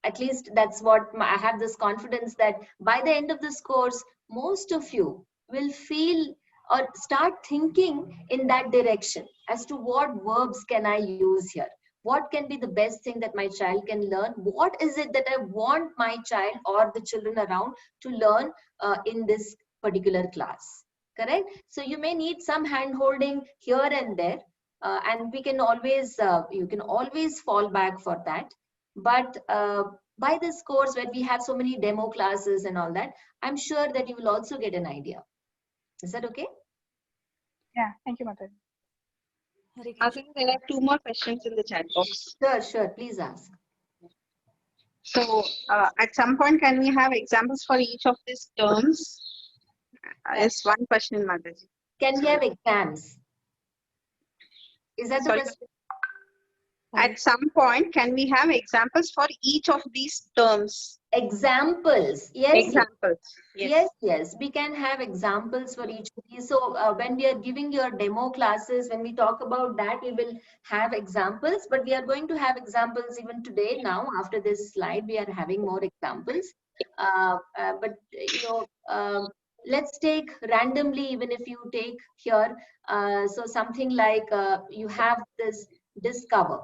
At least that's what I have this confidence that by the end of this course, most of you will feel or start thinking in that direction as to what verbs can I use here? What can be the best thing that my child can learn? What is it that I want my child or the children around to learn in this particular class? Correct? So you may need some hand holding here and there, and we can always, you can always fall back for that. But by this course, where we have so many demo classes and all that, I'm sure that you will also get an idea. Is that okay?
Yeah, thank you, Mataji.
I think there are 2 more questions in the chat box.
Sure, please ask.
So, at some point, can we have examples for each of these terms? Is one question, Mataji.
Can we have exams? Is that the question?
At some point, can we have examples for each of these terms?
Examples, yes.
Examples,
yes. We can have examples for each of these. So when we are giving your demo classes, when we talk about that, we will have examples. But we are going to have examples even today. Now, after this slide, we are having more examples. But let's take randomly. Even if you take here, so something like you have this discover.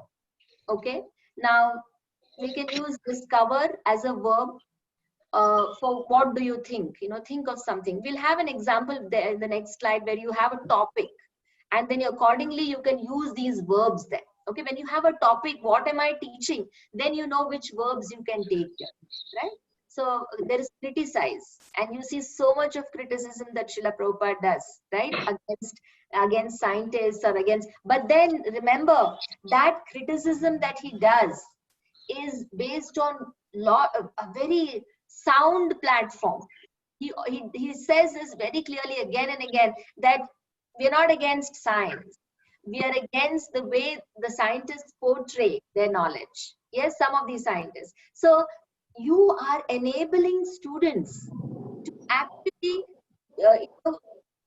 Okay, now we can use discover as a verb for what do you think? Think of something. We'll have an example there in the next slide where you have a topic, and then accordingly you can use these verbs there. Okay, when you have a topic, what am I teaching? Then you know which verbs you can take here, right? So there is criticize, and you see so much of criticism that Srila Prabhupada does, right? Against scientists or against, but then remember that criticism that he does is based on a very sound platform. He says this very clearly again and again, that we are not against science. We are against the way the scientists portray their knowledge. Yes, some of these scientists. So you are enabling students to actually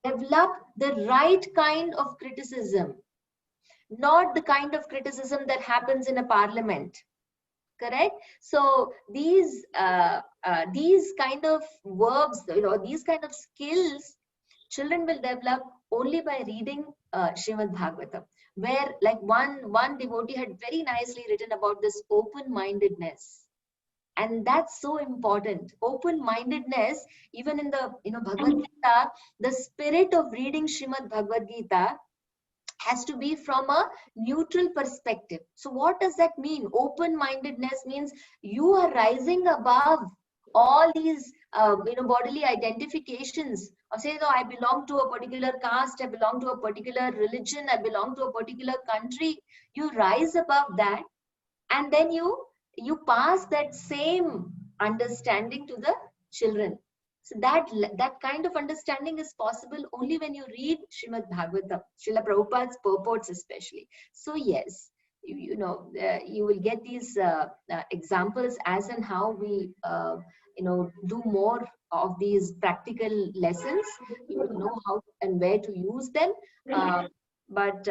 develop the right kind of criticism, not the kind of criticism that happens in a parliament. Correct? So these kind of verbs, these kind of skills, children will develop only by reading Srimad Bhagavatam, where like one devotee had very nicely written about this open-mindedness. And that's so important. Open-mindedness, even in the Bhagavad Gita, the spirit of reading Srimad Bhagavad Gita has to be from a neutral perspective. So what does that mean? Open-mindedness means you are rising above all these bodily identifications of saying, no, I belong to a particular caste, I belong to a particular religion, I belong to a particular country. You rise above that, and then you pass that same understanding to the children. So that kind of understanding is possible only when you read Srimad Bhagavatam, Srila Prabhupada's purports especially. So yes, you will get these examples as and how we do more of these practical lessons. You will know how and where to use them. But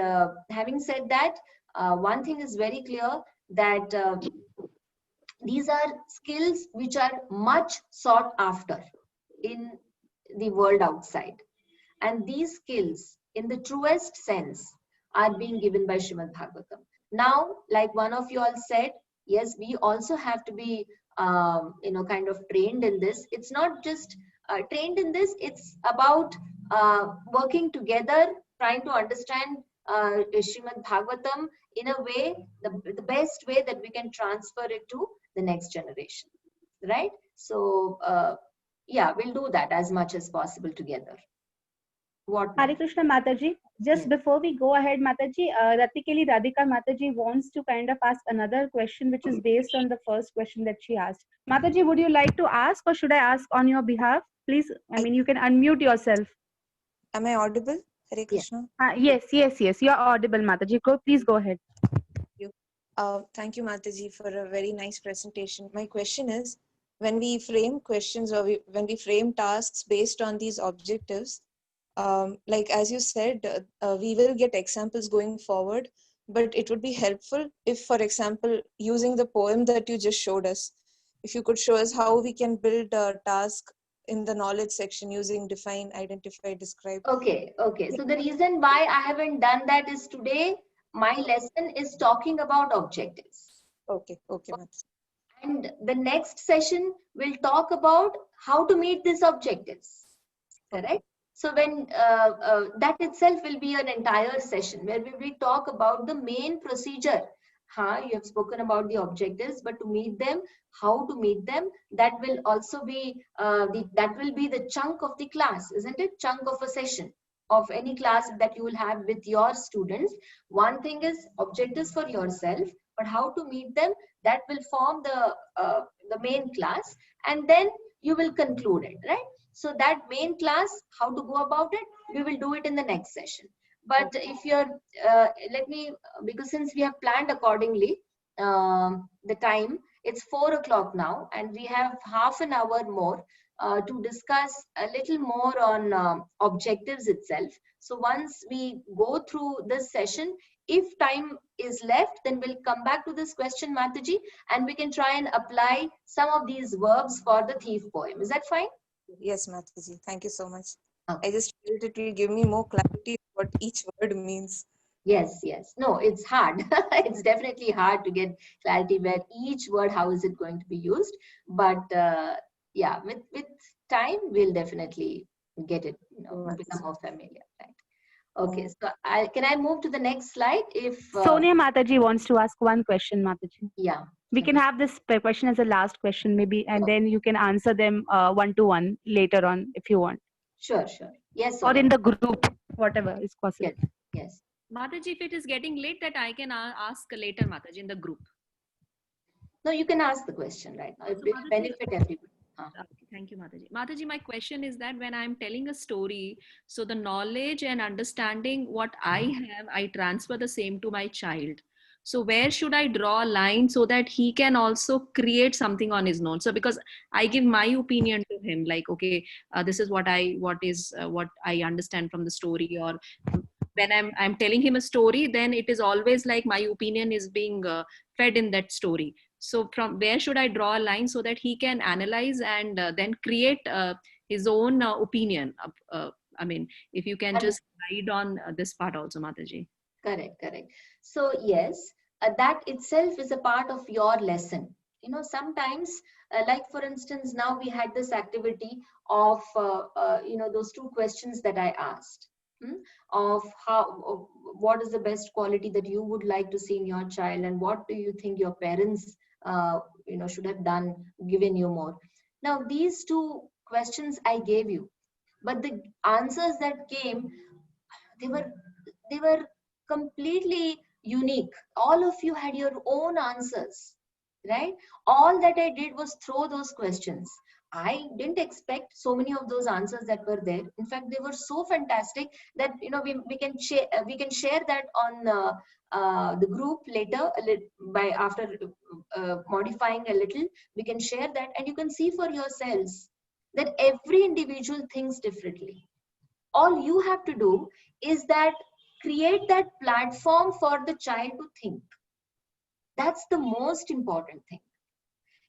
having said that, one thing is very clear, that these are skills which are much sought after in the world outside. And these skills, in the truest sense, are being given by Srimad Bhagavatam. Now, like one of you all said, yes, we also have to be, kind of trained in this. It's not just trained in this, it's about working together, trying to understand Srimad Bhagavatam in a way, the best way that we can transfer it to the next generation, right? So, yeah, we'll do that as much as possible together. What?
Hare Krishna Mataji, just before we go ahead, Mataji, Ratikeli Radhika Mataji wants to kind of ask another question which is based on the first question that she asked. Mataji, would you like to ask, or should I ask on your behalf? Please, you can unmute yourself.
Am I audible? Hare Krishna.
Yes, you're audible, Mataji. Please go ahead.
Thank you, Mataji, for a very nice presentation. My question is, when we frame questions or when we frame tasks based on these objectives, like as you said, we will get examples going forward, but it would be helpful if, for example, using the poem that you just showed us, if you could show us how we can build a task in the knowledge section using define, identify, describe.
Okay. So the reason why I haven't done that is today my lesson is talking about objectives.
Okay.
And the next session will talk about how to meet these objectives. Correct? So when that itself will be an entire session where we will talk about the main procedure. You have spoken about the objectives, but to meet them, how to meet them, that will also be the chunk of the class, isn't it? Chunk of a session of any class that you will have with your students. One thing is objectives for yourself, but how to meet them, that will form the main class, and then you will conclude it, right? So that main class, how to go about it, we will do it in the next session. But if you're, because since we have planned accordingly, the time, it's 4 o'clock now, and we have half an hour more to discuss a little more on objectives itself. So once we go through this session, if time is left, then we'll come back to this question, Mataji, and we can try and apply some of these verbs for the thief poem. Is that fine?
Yes, Mataji. Thank you so much. Okay. I just felt it will give me more clarity what each word means.
Yes. No, it's hard. It's definitely hard to get clarity where each word, how is it going to be used. But yeah, with time, we'll definitely get it, become more familiar, right? Okay, so can I move to the next slide? If
Sonia Mataji wants to ask one question, Mataji.
Yeah.
We can have this question as a last question maybe, and then you can answer them one-to-one later on if you want.
Sure. Yes.
Or in the group, whatever is possible.
Yes.
Mataji, if it is getting late, that I can ask later, Mataji, in the group.
No, you can ask the question right now. It will benefit everybody.
Okay, thank you, Mataji. Mataji, my question is that when I'm telling a story, so the knowledge and understanding what I have, I transfer the same to my child. So where should I draw a line so that he can also create something on his own? So because I give my opinion to him, like, okay, this is what I understand from the story, or when I'm telling him a story, then it is always like my opinion is being fed in that story. So from where should I draw a line so that he can analyze and then create his own opinion? If you can just guide on this part also, Mataji.
Correct. So yes, that itself is a part of your lesson. Sometimes, like for instance, now we had this activity of, those 2 questions that I asked. Of what is the best quality that you would like to see in your child, and what do you think your parents should have done, given you more. Now, these two questions I gave you, but the answers that came, they were completely unique. All of you had your own answers, right? All that I did was throw those questions. I didn't expect so many of those answers that were there. In fact, they were so fantastic that we can share that on the group later by after modifying a little. We can share that, and you can see for yourselves that every individual thinks differently. All you have to do is that create that platform for the child to think. That's the most important thing.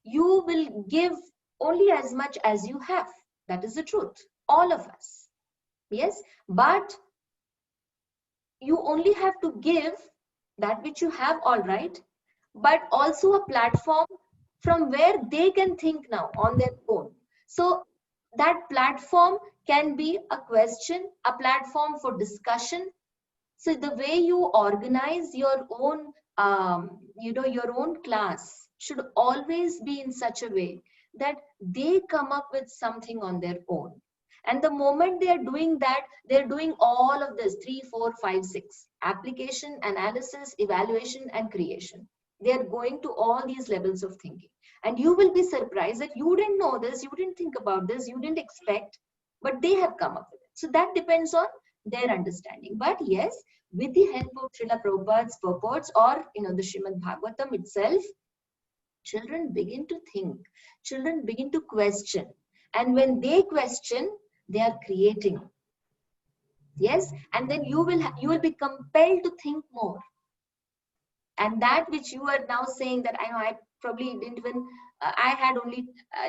You will give only as much as you have. That is the truth. All of us. Yes, but you only have to give that which you have, all right, but also a platform from where they can think now on their own. So that platform can be a question, a platform for discussion. So the way you organize your own, your own class should always be in such a way that they come up with something on their own. And the moment they are doing that, they're doing all of this 3, 4, 5, 6 application, analysis, evaluation, and creation. They're going to all these levels of thinking. And you will be surprised that you didn't know this, you didn't think about this, you didn't expect, but they have come up with it. So that depends on their understanding. But yes, with the help of Srila Prabhupada's purports or the Srimad Bhagavatam itself, children begin to think, children begin to question. And when they question, they are creating. Yes, and then you will be compelled to think more. And that which you are now saying that I probably didn't even, I had only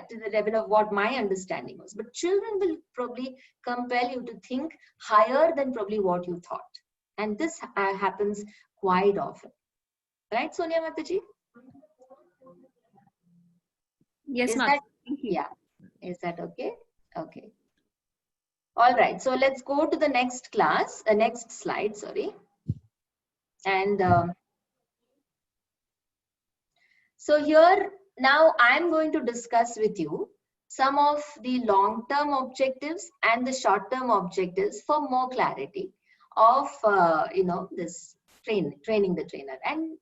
to the level of what my understanding was. But children will probably compel you to think higher than probably what you thought. And this happens quite often. Right, Sonia Mataji?
Yes, ma'am.
Yeah. Is that okay? Okay. All right. So let's go to the next class, next slide, sorry. And so here now I'm going to discuss with you some of the long-term objectives and the short-term objectives for more clarity of this training the trainer. And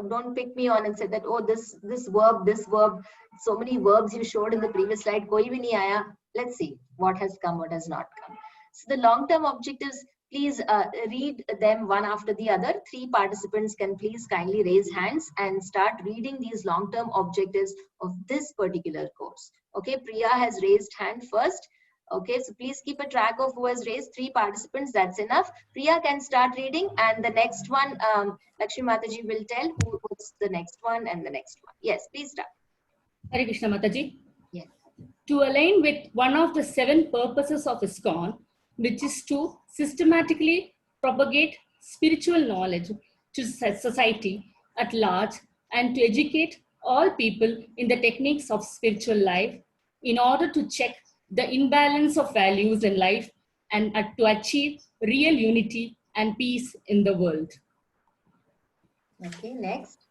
don't pick me on and say that, oh, this verb, so many verbs you showed in the previous slide, koi bhi nahi aaya. Let's see what has come, what has not come. So the long-term objectives, please read them one after the other. 3 participants can please kindly raise hands and start reading these long-term objectives of this particular course. Okay, Priya has raised hand first. Okay, so please keep a track of who has raised. 3 participants, that's enough. Priya can start reading, and the next one, Lakshmi Mataji will tell who's the next one and the next one. Yes, please start.
Hare Krishna Mataji.
Yes.
To align with one of the 7 purposes of ISKCON, which is to systematically propagate spiritual knowledge to society at large and to educate all people in the techniques of spiritual life in order to check the imbalance of values in life and to achieve real unity and peace in the world.
Okay, next.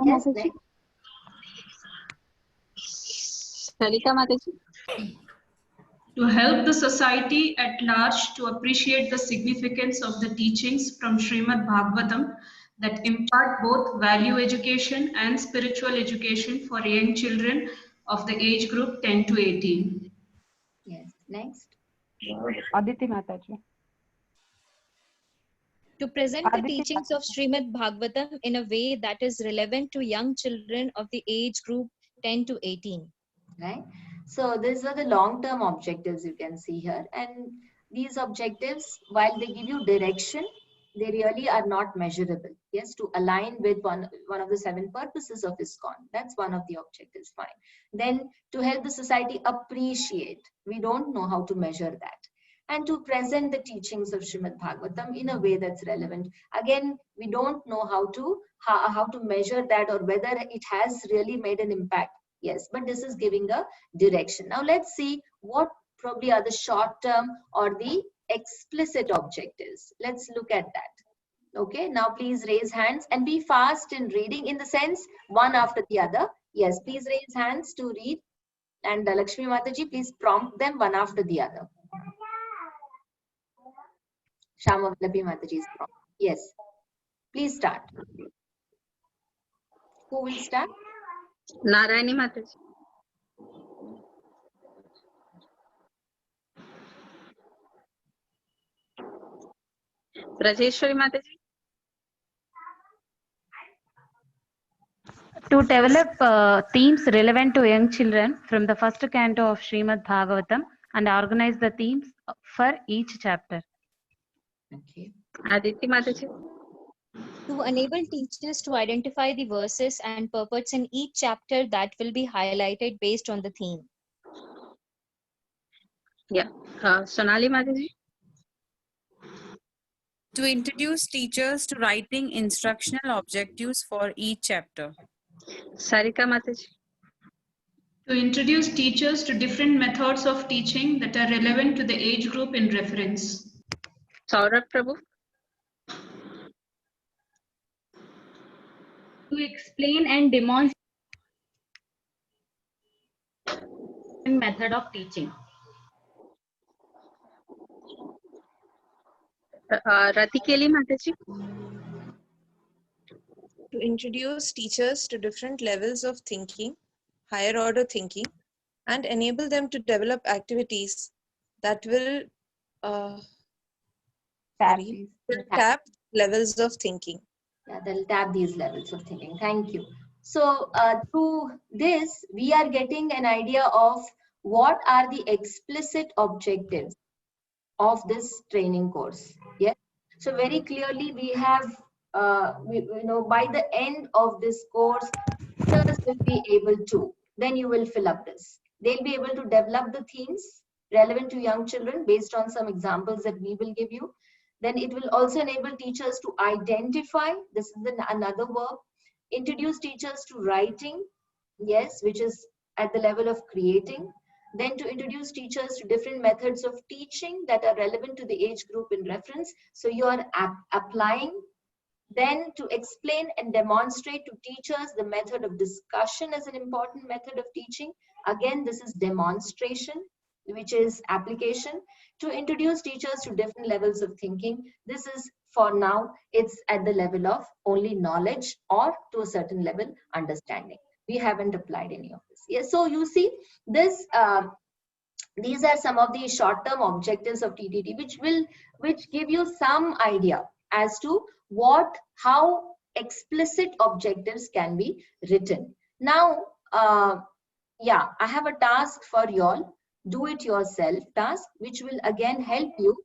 Yes, next.
Sarika Mataji.
To help the society at large to appreciate the significance of the teachings from Srimad Bhagavatam that impart both value education and spiritual education for young children of the age group 10 to 18.
Yes, next.
Aditi Mataji.
To present the teachings of Srimad Bhagavatam in a way that is relevant to young children of the age group 10 to 18.
Right. So these are the long-term objectives you can see here. And these objectives, while they give you direction, they really are not measurable. Yes, to align with one of the 7 purposes of ISKCON. That's one of the objectives, fine. Then to help the society appreciate. We don't know how to measure that. And to present the teachings of Srimad Bhagavatam in a way that's relevant. Again, we don't know how to measure that or whether it has really made an impact. Yes, but this is giving a direction. Now let's see what probably are the short-term or the explicit objectives. Let's look at that. Okay, now please raise hands and be fast in reading, in the sense one after the other. Yes, please raise hands to read. And Lakshmi Mataji, please prompt them one after the other. Shama Vallabi Mataji's prompt. Yes, please start. Who will start?
Narayani Mataji. Rajeshwari Mataji.
To develop themes relevant to young children from the first canto of Srimad Bhagavatam and organize the themes for each chapter.
Okay.
Aditi Mataji.
To enable teachers to identify the verses and purports in each chapter that will be highlighted based on the theme.
Yeah. Sonali Mataji.
To introduce teachers to writing instructional objectives for each chapter.
Sarika Mataji.
To introduce teachers to different methods of teaching that are relevant to the age group in reference.
Saurabh Prabhu.
To explain and demonstrate method of teaching.
Ratikeli Mataji.
To introduce teachers to different levels of thinking, higher order thinking, and enable them to develop activities that will tap levels of thinking.
Yeah, they'll tap these levels of thinking. Thank you. So through this, we are getting an idea of what are the explicit objectives of this training course. Yeah. So very clearly, we have, by the end of this course, teachers will be able to. Then you will fill up this. They'll be able to develop the themes relevant to young children based on some examples that we will give you. Then it will also enable teachers to identify, this is another verb, introduce teachers to writing, yes, which is at the level of creating. Then to introduce teachers to different methods of teaching that are relevant to the age group in reference. So you are applying. Then to explain and demonstrate to teachers the method of discussion as an important method of teaching. Again, this is demonstration, which is application. To introduce teachers to different levels of thinking. This is, for now, it's at the level of only knowledge or to a certain level understanding. We haven't applied any of this. Yes, so you see this. These are some of the short-term objectives of TTT, which give you some idea as to how explicit objectives can be written. Now, yeah, I have a task for you all. Do it yourself task, which will again help you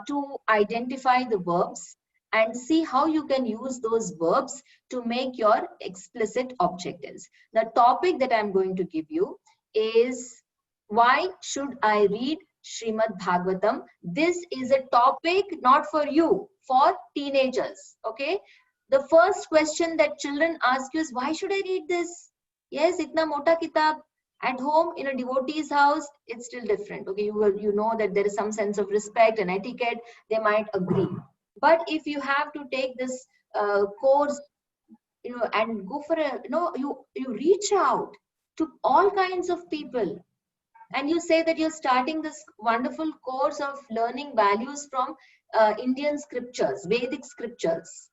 to identify the verbs and see how you can use those verbs to make your explicit objectives. The topic that I'm going to give you is, why should I read Srimad Bhagavatam? This is a topic not for you, for teenagers. Okay. The first question that children ask you is, why should I read this? Yes, itna mota kitab. At home, in a devotee's house, it's still different. Okay, you know that there is some sense of respect and etiquette. They might agree. But if you have to take this course, and go for you reach out to all kinds of people, and you say that you're starting this wonderful course of learning values from Indian scriptures, Vedic scriptures.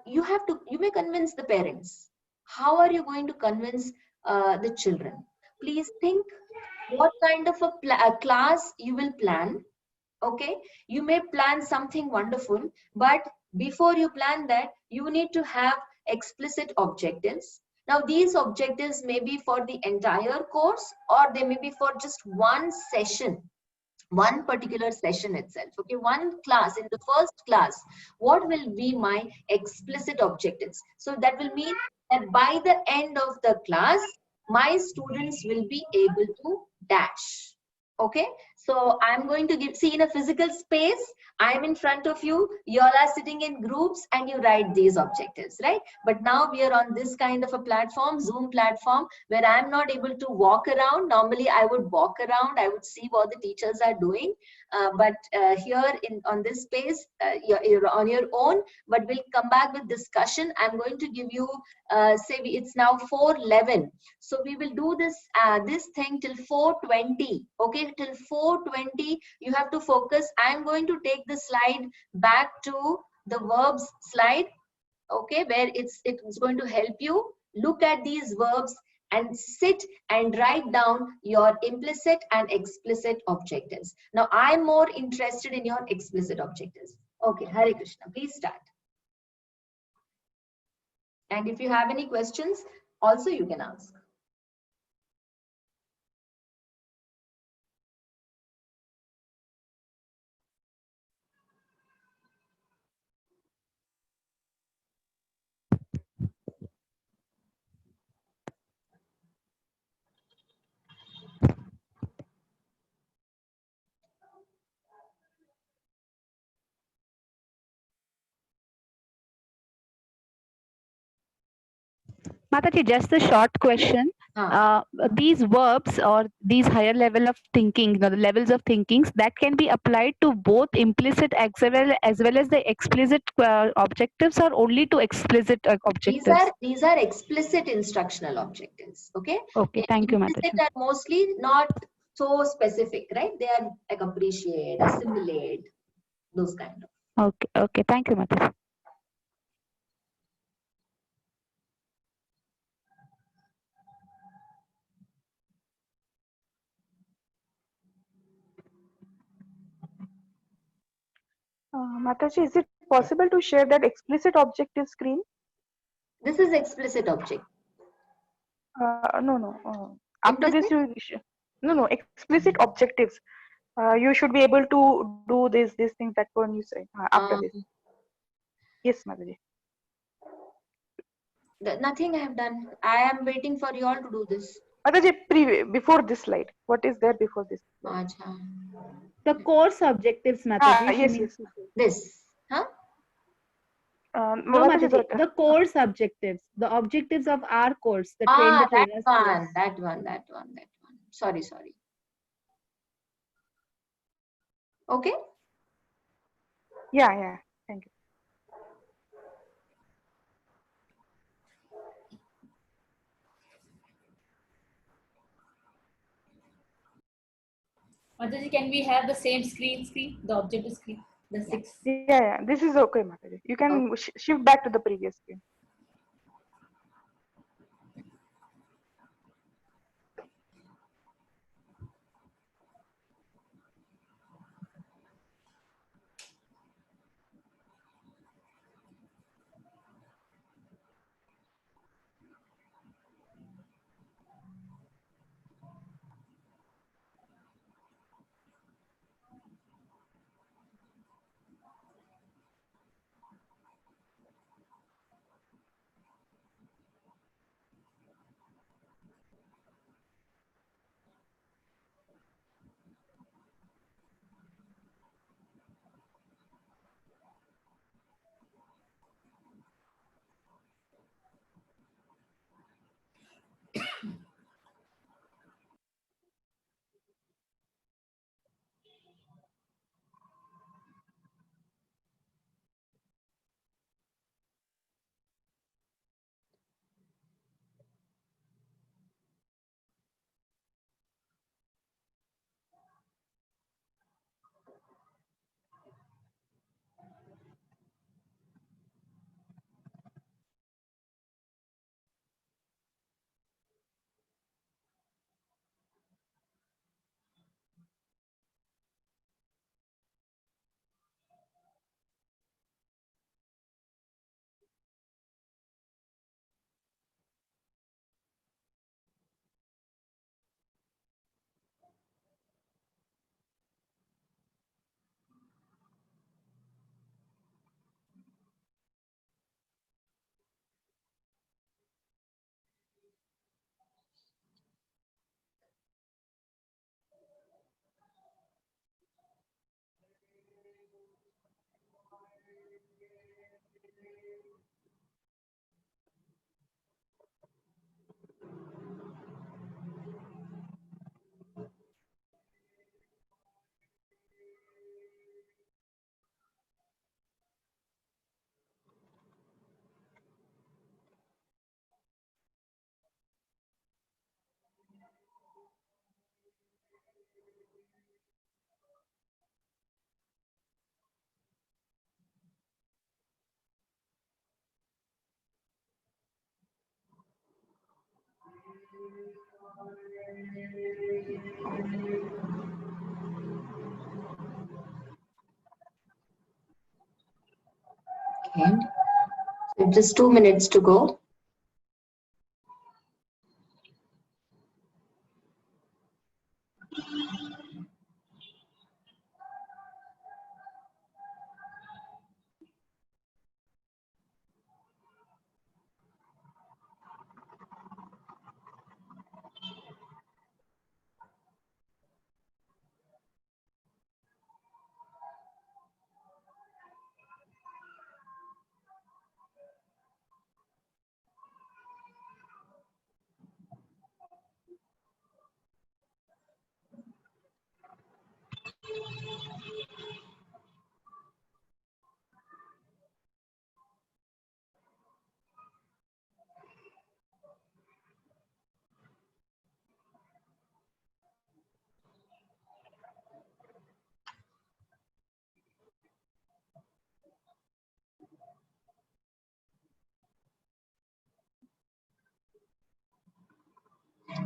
You may convince the parents. How are you going to convince the children? Please think what kind of a class you will plan. Okay, you may plan something wonderful, but before you plan that, you need to have explicit objectives. Now, these objectives may be for the entire course, or they may be for just one session, one particular session itself. Okay, one class. In the first class, what will be my explicit objectives? So that will mean that by the end of the class, my students will be able to dash. Okay, So I'm going to see in a physical space, I'm in front of you, you all are sitting in groups and you write these objectives, right? But now we are on this kind of a platform, Zoom platform, where I'm not able to walk around. Normally I would walk around, I would see what the teachers are doing. But here on this space, you're on your own, but we'll come back with discussion. I'm going to give you, say it's now 4:11. So we will do this thing till 4:20. Okay, till 4:20 you have to focus. I'm going to take the slide back to the verbs slide, okay, where it's going to help you look at these verbs and sit and write down your implicit and explicit objectives. Now I'm more interested in your explicit objectives. Okay, Hare Krishna, please start. And if you have any questions, also you can ask.
Mataji, just a short question. These verbs or these higher level of thinking, the levels of thinkings that can be applied to both implicit as well as the explicit objectives, or only to explicit objectives?
These are explicit instructional objectives. Okay.
Okay, thank you,
Implicit
Mataji.
are mostly not so specific, right? They are like appreciate, assimilate, those kind of.
Okay, okay, thank you, Mataji.
Mataji, is it possible to share that explicit objective screen?
This is explicit object.
No. After this, no, explicit objectives. You should be able to do this thing, that one you say after this. Yes, Mataji.
Nothing I have done. I am waiting for you all to do this.
Mataji, before this slide, what is there before this?
The course objectives, Mataji.
Yes.
This, huh?
No, Mataji, the course objectives, the objectives of our course, the train the trainers course.
That one. Sorry. Okay.
Yeah. Thank you.
Mataji, can we have the same screen, the objective screen, the 6?
Yeah. This is okay, Mataji. You can shift back to the previous screen.
Okay. So just 2 minutes to go.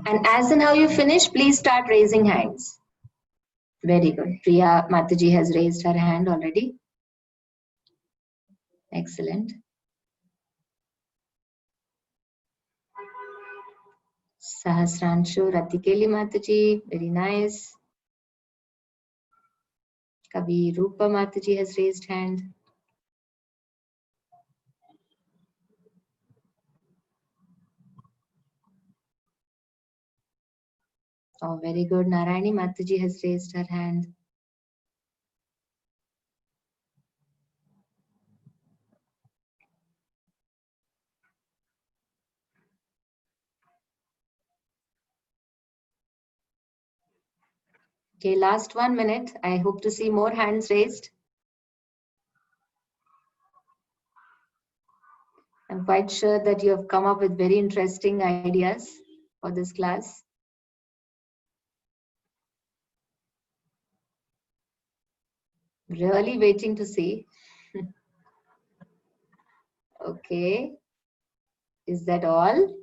And as and how you finish, please start raising hands. Very good. Priya Mataji has raised her hand already. Excellent. Sahasranshu Ratikeli Mataji, very nice. Kavi Rupa Mataji has raised hand. Oh, very good. Narayani Mataji has raised her hand. Okay, last 1 minute. I hope to see more hands raised. I'm quite sure that you have come up with very interesting ideas for this class. Really waiting to see. Okay. Is that all?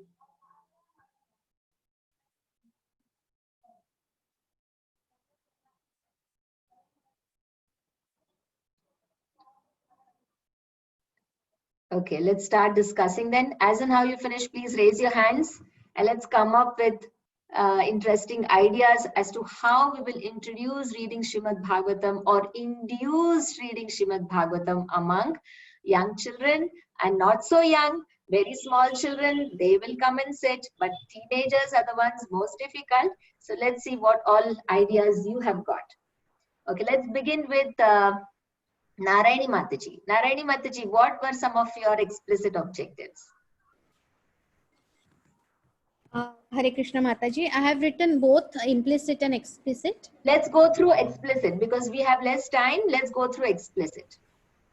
Okay, let's start discussing then. As and how you finish, please raise your hands and let's come up with interesting ideas as to how we will introduce reading Srimad Bhagavatam or induce reading Srimad Bhagavatam among young children and not so young. Very small children, they will come and sit, but teenagers are the ones most difficult. So let's see what all ideas you have got. Okay, let's begin with Narayani Mataji. Narayani Mataji, what were some of your explicit objectives?
Hare Krishna Mataji, I have written both implicit and explicit.
Let's go through explicit because we have less time. Let's go through explicit.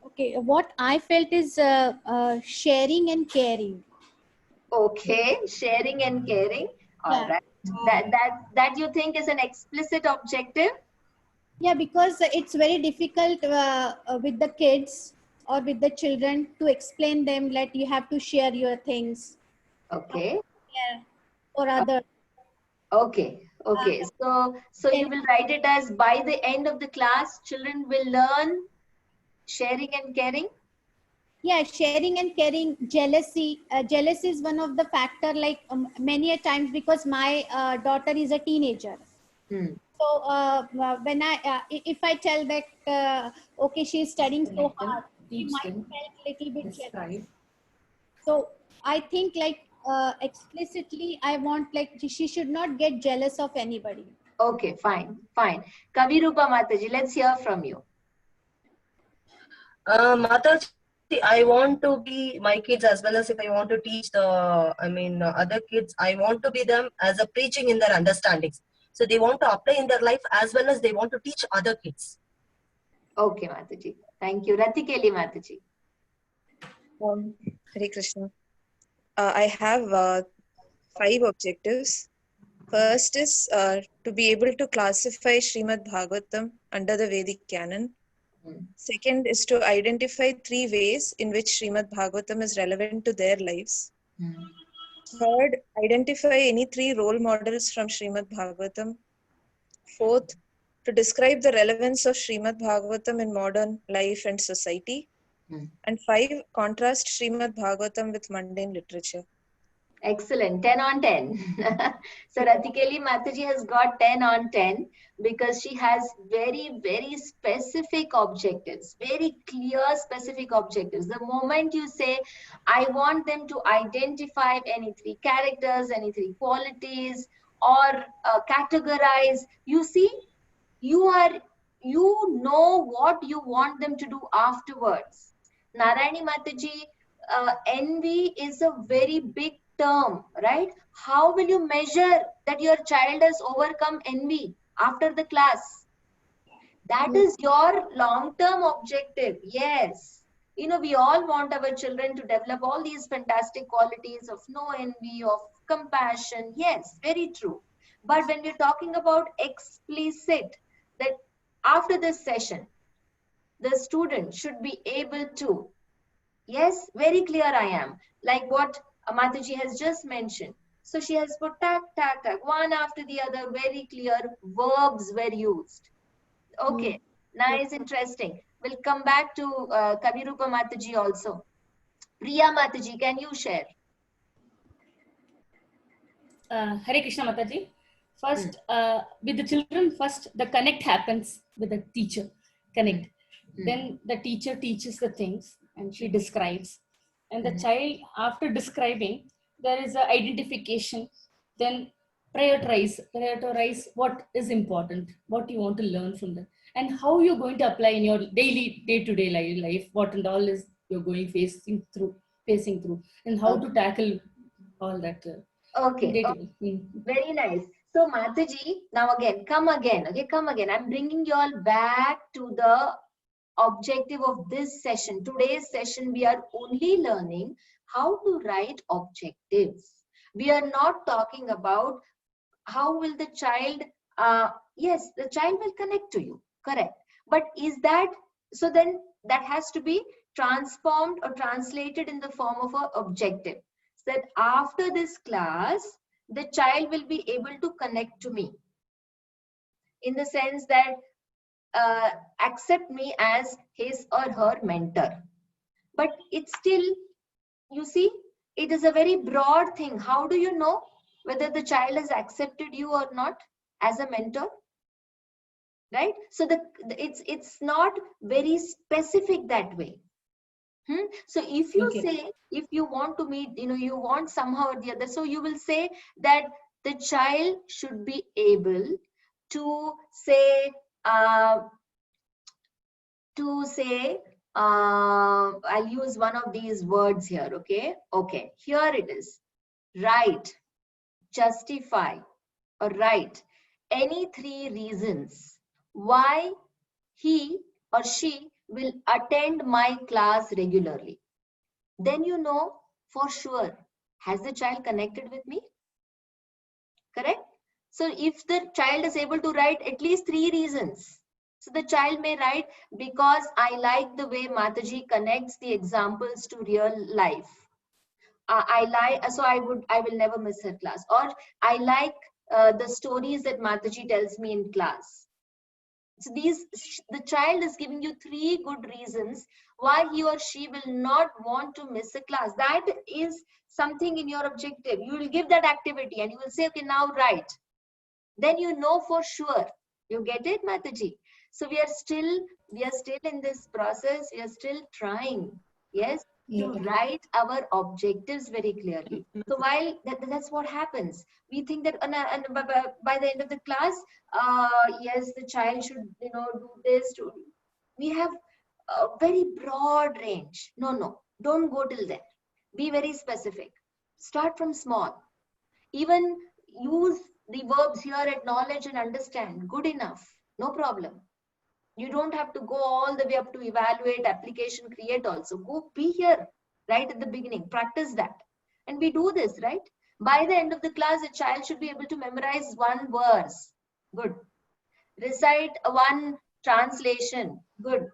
Okay, what I felt is sharing and caring.
Okay, sharing and caring. All right. That you think is an explicit objective?
Yeah, because it's very difficult with the kids or with the children to explain them that you have to share your things.
Okay.
Yeah, or other.
Okay. Okay. So you will write it as by the end of the class, children will learn sharing and caring.
Yeah, sharing and caring, jealousy. Jealousy is one of the factor, like many a times, because my daughter is a teenager. So when if I tell that, okay, she's studying so hard, she might felt little bit jealous. So I think like explicitly, I want like she should not get jealous of anybody.
Okay, fine, fine. Kavi Rupa Mataji, let's hear from you.
Mataji, I want to be my kids as well as if I want to teach other kids, I want to be them as a preaching in their understandings. So they want to apply in their life as well as they want to teach other kids.
Okay, Mataji. Thank you. Ratikeli Mataji.
Hare Krishna. I have 5 objectives. First is to be able to classify Srimad Bhagavatam under the Vedic canon. Second is to identify 3 ways in which Srimad Bhagavatam is relevant to their lives. Third, identify any 3 role models from Srimad Bhagavatam. Fourth, to describe the relevance of Srimad Bhagavatam in modern life and society. And 5, contrast Srimad Bhagavatam with mundane literature.
Excellent, 10 on 10. So Ratikeli Mataji has got 10 on 10 because she has very, very specific objectives, very clear specific objectives. The moment you say, I want them to identify any 3 characters, any 3 qualities, or categorize, you see, you know what you want them to do afterwards. Narayani Mataji, envy is a very big term, right? How will you measure that your child has overcome envy after the class? That is your long-term objective. Yes. You know, we all want our children to develop all these fantastic qualities of no envy, of compassion. Yes, very true. But when we're talking about explicit, that after this session, the student should be able to, yes, very clear I am, like what Mataji has just mentioned. So she has put tag, tag, tag, one after the other, very clear verbs were used. Okay, nice, interesting. We'll come back to Kavirupa Mataji also. Priya Mataji, can you share?
Hare Krishna Mataji. First, with the children, first the connect happens with the teacher. Connect. Then the teacher teaches the things and she describes. And the child, after describing, there is a identification. Then prioritize what is important, what you want to learn from them, and how you're going to apply in your daily, day-to-day life, what and all is you're going facing through, and how to tackle all that.
Okay, very nice. So Mataji, now again, come again. I'm bringing you all back to the objective of this session. Today's session, we are only learning how to write objectives. We are not talking about how will the child, yes, the child will connect to you, correct. But is that, so then that has to be transformed or translated in the form of an objective. So that after this class, the child will be able to connect to me in the sense that accept me as his or her mentor. But it's still, you see, it is a very broad thing. How do you know whether the child has accepted you or not as a mentor? Right? So it's not very specific that way. So if you say, if you want to meet, you want somehow or the other, so you will say that the child should be able to say, I'll use one of these words here, okay, here it is, right, justify, or write any 3 reasons why he or she will attend my class regularly. Then you know for sure, has the child connected with me? Correct? So if the child is able to write at least 3 reasons, so the child may write, because I like the way Mataji connects the examples to real life. So I will never miss her class. Or I like the stories that Mataji tells me in class. So the child is giving you 3 good reasons why he or she will not want to miss a class. That is something in your objective. You will give that activity and you will say, okay, now write. Then you know for sure. You get it, Mataji? So we are still in this process. We are still trying, yes, to write our objectives very clearly. So while that's what happens, we think that by the end of the class, yes, the child should do this. We have a very broad range. No, don't go till there. Be very specific. Start from small. Even use the verbs here, acknowledge and understand. Good enough. No problem. You don't have to go all the way up to evaluate, application, create also. Go be here right at the beginning. Practice that. And we do this, right? By the end of the class, a child should be able to memorize 1 verse. Good. Recite 1 translation. Good.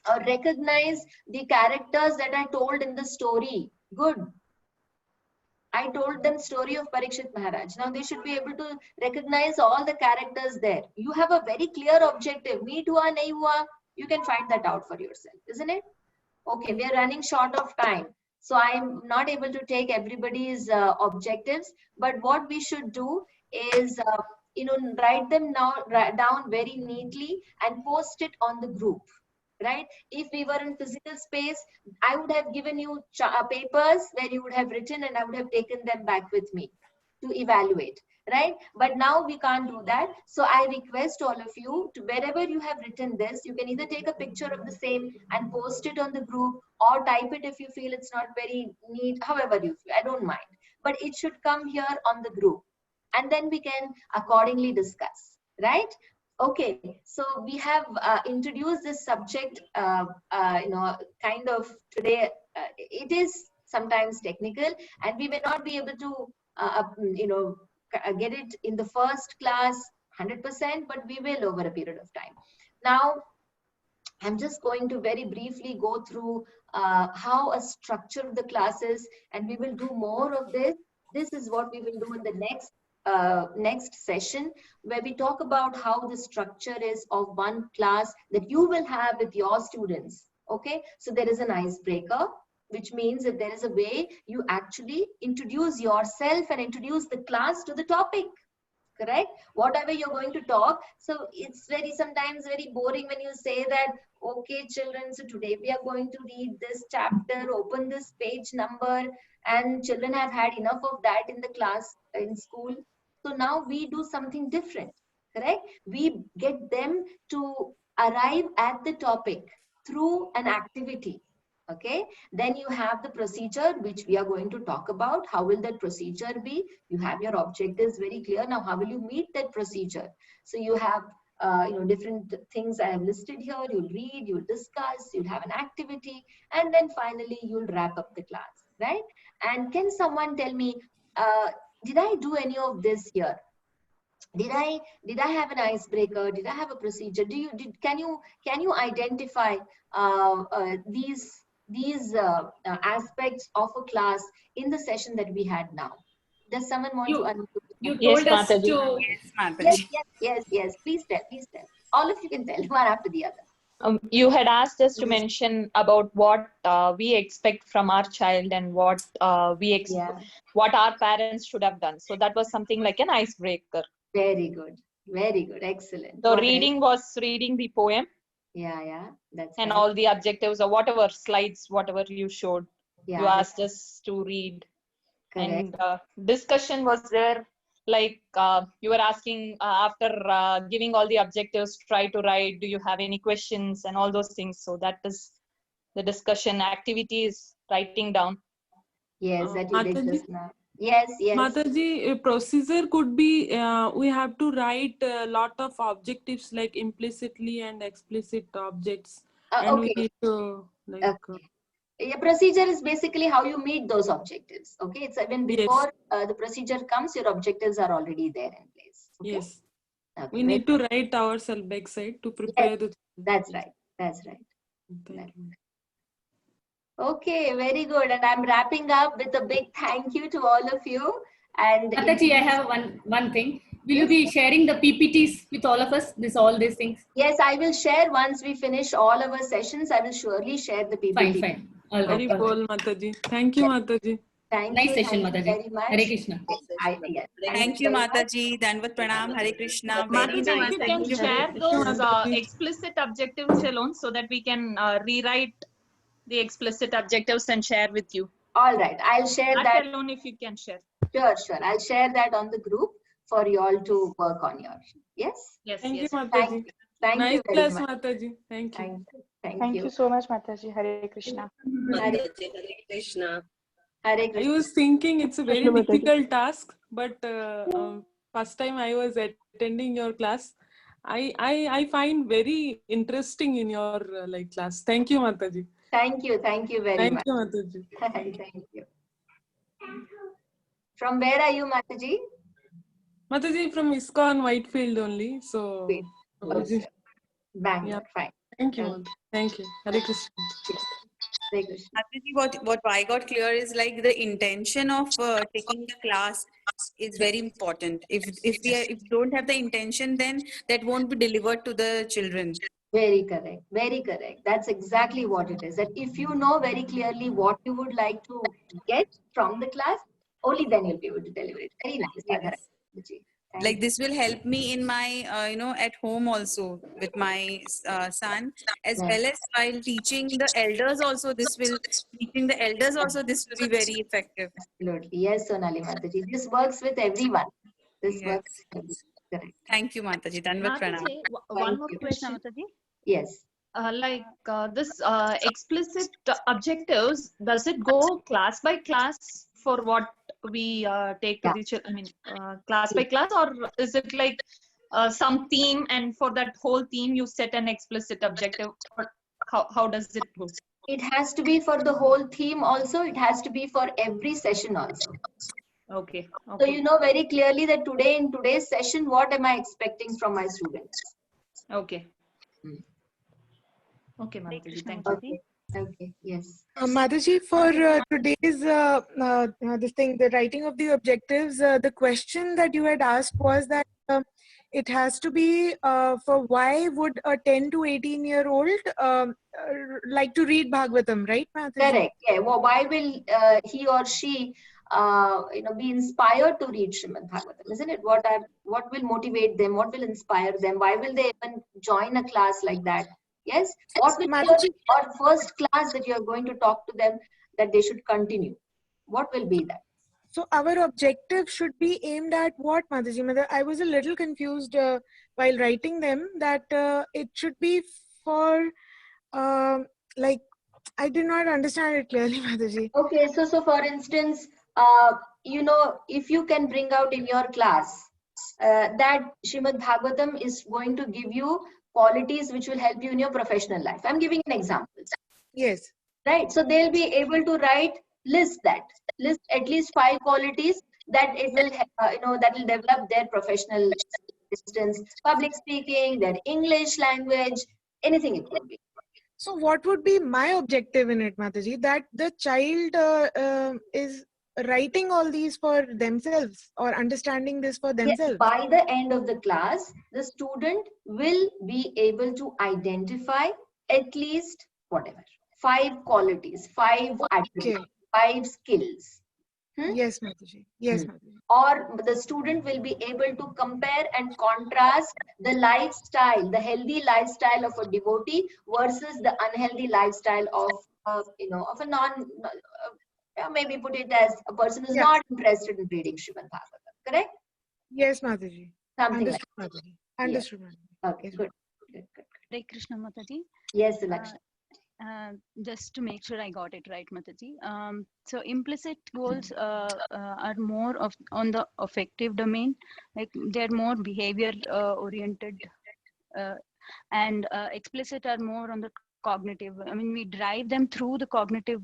Or recognize the characters that are told in the story. Good. I told them story of Parikshit Maharaj. Now they should be able to recognize all the characters there. You have a very clear objective. Meet hua, nahi hua. You can find that out for yourself, isn't it? Okay, we are running short of time. So I'm not able to take everybody's objectives. But what we should do is, write them down very neatly and post it on the group. Right? If we were in physical space, I would have given you papers where you would have written and I would have taken them back with me to evaluate, right? But now we can't do that. So I request all of you to, wherever you have written this, you can either take a picture of the same and post it on the group, or type it if you feel it's not very neat, however you feel, I don't mind. But it should come here on the group and then we can accordingly discuss, right? Okay, so we have introduced this subject, kind of today. It is sometimes technical, and we may not be able to, get it in the first class 100%, but we will over a period of time. Now, I'm just going to very briefly go through how a structure of the class is, and we will do more of this. This is what we will do in the next session, where we talk about how the structure is of one class that you will have with your students. Okay, so there is an icebreaker, which means that there is a way you actually introduce yourself and introduce the class to the topic. Correct? Whatever you're going to talk. So it's sometimes very boring when you say that, okay, children, so today we are going to read this chapter, open this page number, and children have had enough of that in the class, in school. So now we do something different, correct? We get them to arrive at the topic through an activity. Okay, then you have the procedure, which we are going to talk about. How will that procedure be? You have your objectives very clear. Now, how will you meet that procedure? So you have different things I have listed here. You'll read, you'll discuss, you'll have an activity, and then finally you'll wrap up the class, right? And can someone tell me, did I do any of this here? Did I have an icebreaker? Did I have a procedure? Can you identify these aspects of a class in the session that we had now? Does someone want to unmute?
You told us to.
Yes. Please tell. All of you can tell, one after the other.
You had asked us to mention about what we expect from our child and what what our parents should have done. So that was something like an icebreaker.
Very good, excellent.
So reading was reading the poem.
Yeah, that's
and
right.
all the objectives or whatever slides, whatever you showed.
Yeah,
you asked us to read.
correct.
And discussion was there. Like you were asking after giving all the objectives, try to write, do you have any questions and all those things. So that is the discussion activities, writing down.
Yes, that you did just now. Yes.
Mataji, a procedure could be we have to write a lot of objectives like implicitly and explicit objects. And we need to
A procedure is basically how you meet those objectives. Okay, it's even before the procedure comes, your objectives are already there in place. Okay?
Yes.
Okay,
We need to write ourselves backside to prepare the.
That's right. Okay, very good. And I'm wrapping up with a big thank you to all of you. And
Mataji, I have one thing. Will you be sharing the PPTs with all of us? All these things.
Yes, I will share once we finish all our sessions. I will surely share the PPT.
Fine. All right.
Very cool, Mataji. Thank you, Mataji.
Nice session, Mataji.
Very much.
Hare Krishna.
Thank you, Mataji. Danvat Pranam. Hare Krishna. Very
Mataji,
nice.
you can share those explicit objectives alone so that we can rewrite the explicit objectives and share with you.
All right, I'll share that
alone if you can share.
Sure. I'll share that on the group for you all to work on your. Yes.
Thank you, Mataji.
Thank
nice
you very
class,
much.
Mataji. Thank you.
Thank
you so much, Mataji. Hare Krishna.
Hare Krishna.
Hare Krishna.
I was thinking it's a very difficult task, but first time I was attending your class, I find very interesting in your class. Thank you, Mataji.
Thank you very much.
Thank you, Mataji.
Thank you. From where are you, Mataji?
Mataji from ISKCON Whitefield only. So,
Bangalore. Fine.
Thank you. Thank you. Hare Krishna.
Hare Krishna.
Actually, what I got clear is like the intention of taking the class is very important. If we don't have the intention, then that won't be delivered to the children.
Very correct. Very correct. That's exactly what it is. That if you know very clearly what you would like to get from the class, only then you'll be able to deliver it. Very nice, Radha Rani. Thank
Like
you.
this will help me in my at home also with my son, as
Yeah.
well as while teaching the elders also. Teaching the elders also, this will be very effective.
Absolutely. Yes, Sonali Mataji. This works with everyone. This
Yes.
works with everyone. Correct.
Thank you, Mataji. Danvat pranam.
Mataji, one
Thank
more
you.
question.
Yes.
This explicit objectives, does it go class by class for what we take to the children? I mean, class by class, or is it like some theme, and for that whole theme you set an explicit objective, or how does it go?
It has to be for the whole theme also. It has to be for every session also.
Okay.
So you know very clearly that today in today's session, what am I expecting from my students?
Okay. Okay, Mataji. Thank you.
Okay. Okay. Yes.
Madhaji, for today's this thing, the writing of the objectives, the question that you had asked was that it has to be for why would a 10 to 18-year-old like to read Bhagavatam, right, Madhaji?
Correct. Yeah. Well, why will he or she be inspired to read Srimad Bhagavatam? Isn't it? What will motivate them? What will inspire them? Why will they even join a class like that? Yes. What will be your first class that you are going to talk to them that they should continue? What will be that?
So our objective should be aimed at what, Mataji? I was a little confused while writing them that it should be for like I did not understand it clearly, Mataji.
Okay, so for instance, if you can bring out in your class that Srimad Bhagavatam is going to give you qualities which will help you in your professional life. I'm giving an example.
Yes.
Right. So they'll be able to list at least 5 qualities that it will, that will develop their professional distance, public speaking, their English language, anything it could be.
So what would be my objective in it, Mataji? That the child is writing all these for themselves or understanding this for themselves.
Yes, by the end of the class, the student will be able to identify at least 5 qualities, 5 attributes, 5 skills.
Yes, Mataji. Yes, Mataji.
Or the student will be able to compare and contrast the lifestyle, the healthy lifestyle of a devotee versus the unhealthy lifestyle of a maybe put it as a person who's not interested in reading Srimad Bhagavatam. Correct?
Yes, Mataji.
Something
Understood,
like
Mataji. Understood, Mataji.
Okay, good.
Hare Krishna, Mataji.
Yes, Lakshmi.
Just to make sure I got it right, Mataji. So implicit goals are more on the affective domain, like they're more behavior oriented, and explicit are more on the cognitive. I mean, we drive them through the cognitive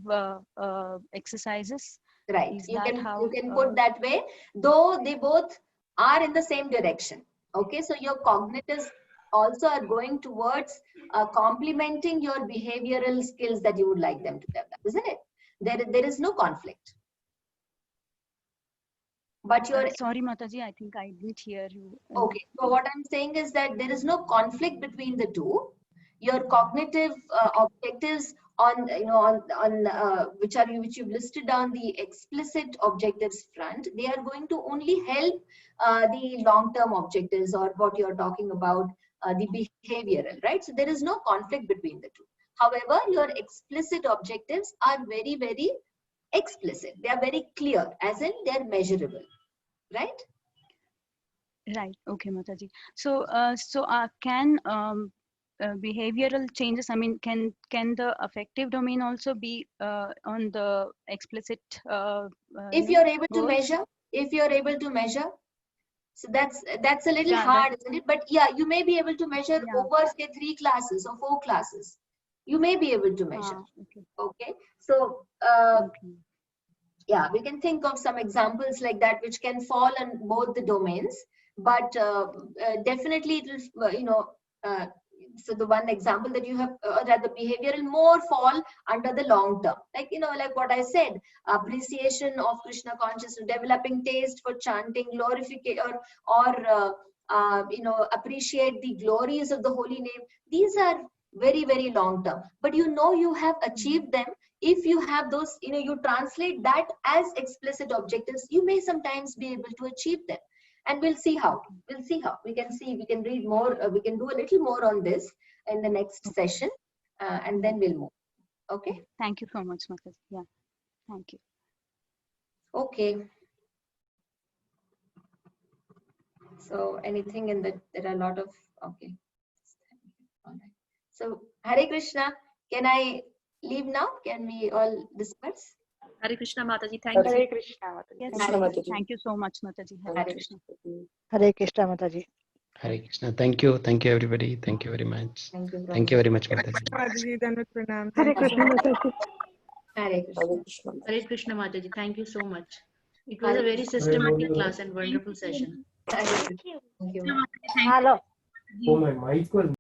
exercises.
Right.
Is
You
that
can
how,
put that way, though they both are in the same direction. Okay, so your cognitives also are going towards complementing your behavioral skills that you would like them to develop, isn't it? There is no conflict. But you're
sorry, Mataji, I think I didn't hear you.
Okay, so what I'm saying is that there is no conflict between the two. Your cognitive objectives which you've listed on the explicit objectives front, they are going to only help the long-term objectives or what you're talking about, the behavioral, right? So there is no conflict between the two. However, your explicit objectives are very, very explicit. They are very clear, as in they're measurable, right?
Right. Okay, Mataji. So, can behavioral changes, I mean, can the affective domain also be on the explicit
if you're able to measure, so that's a little hard, isn't it? But yeah, you may be able to measure over say 3 classes or 4 classes. You may be able to measure. Okay. So yeah, we can think of some examples like that which can fall on both the domains, but definitely it will so the one example that you have, that the behavioral more fall under the long term, like like what I said, appreciation of Krishna consciousness, developing taste for chanting, glorification, or appreciate the glories of the holy name. These are very, very long term, but you have achieved them if you have those, you translate that as explicit objectives. You may sometimes be able to achieve them, and we'll see how we can read more, we can do a little more on this in the next session, and then we'll move. Okay,
Thank you so much, Mataji. Yeah, thank you.
okay. So anything in the, there are a lot of, okay. All right. So Hare Krishna, can I leave now? Can we all disperse?
Hare Krishna, Mataji. Thank
Hare
you.
Krishna, Mataji.
Yes,
Thank you, Mataji.
thank you so much, Mataji. Hare
Hare
Krishna.
Hare Krishna, Mataji.
Hare Krishna. Thank you everybody. Thank you very much.
Thank you
Very much, Mataji.
Mataji, Dandavat Pranam.
Hare
Thank you.
Krishna, Mataji.
Hare Krishna.
Hare Krishna, Mataji. Thank you so much. It
Hare
was a very
Krishna.
systematic class and wonderful session.
Thank you.
Hello.
Oh, my mic was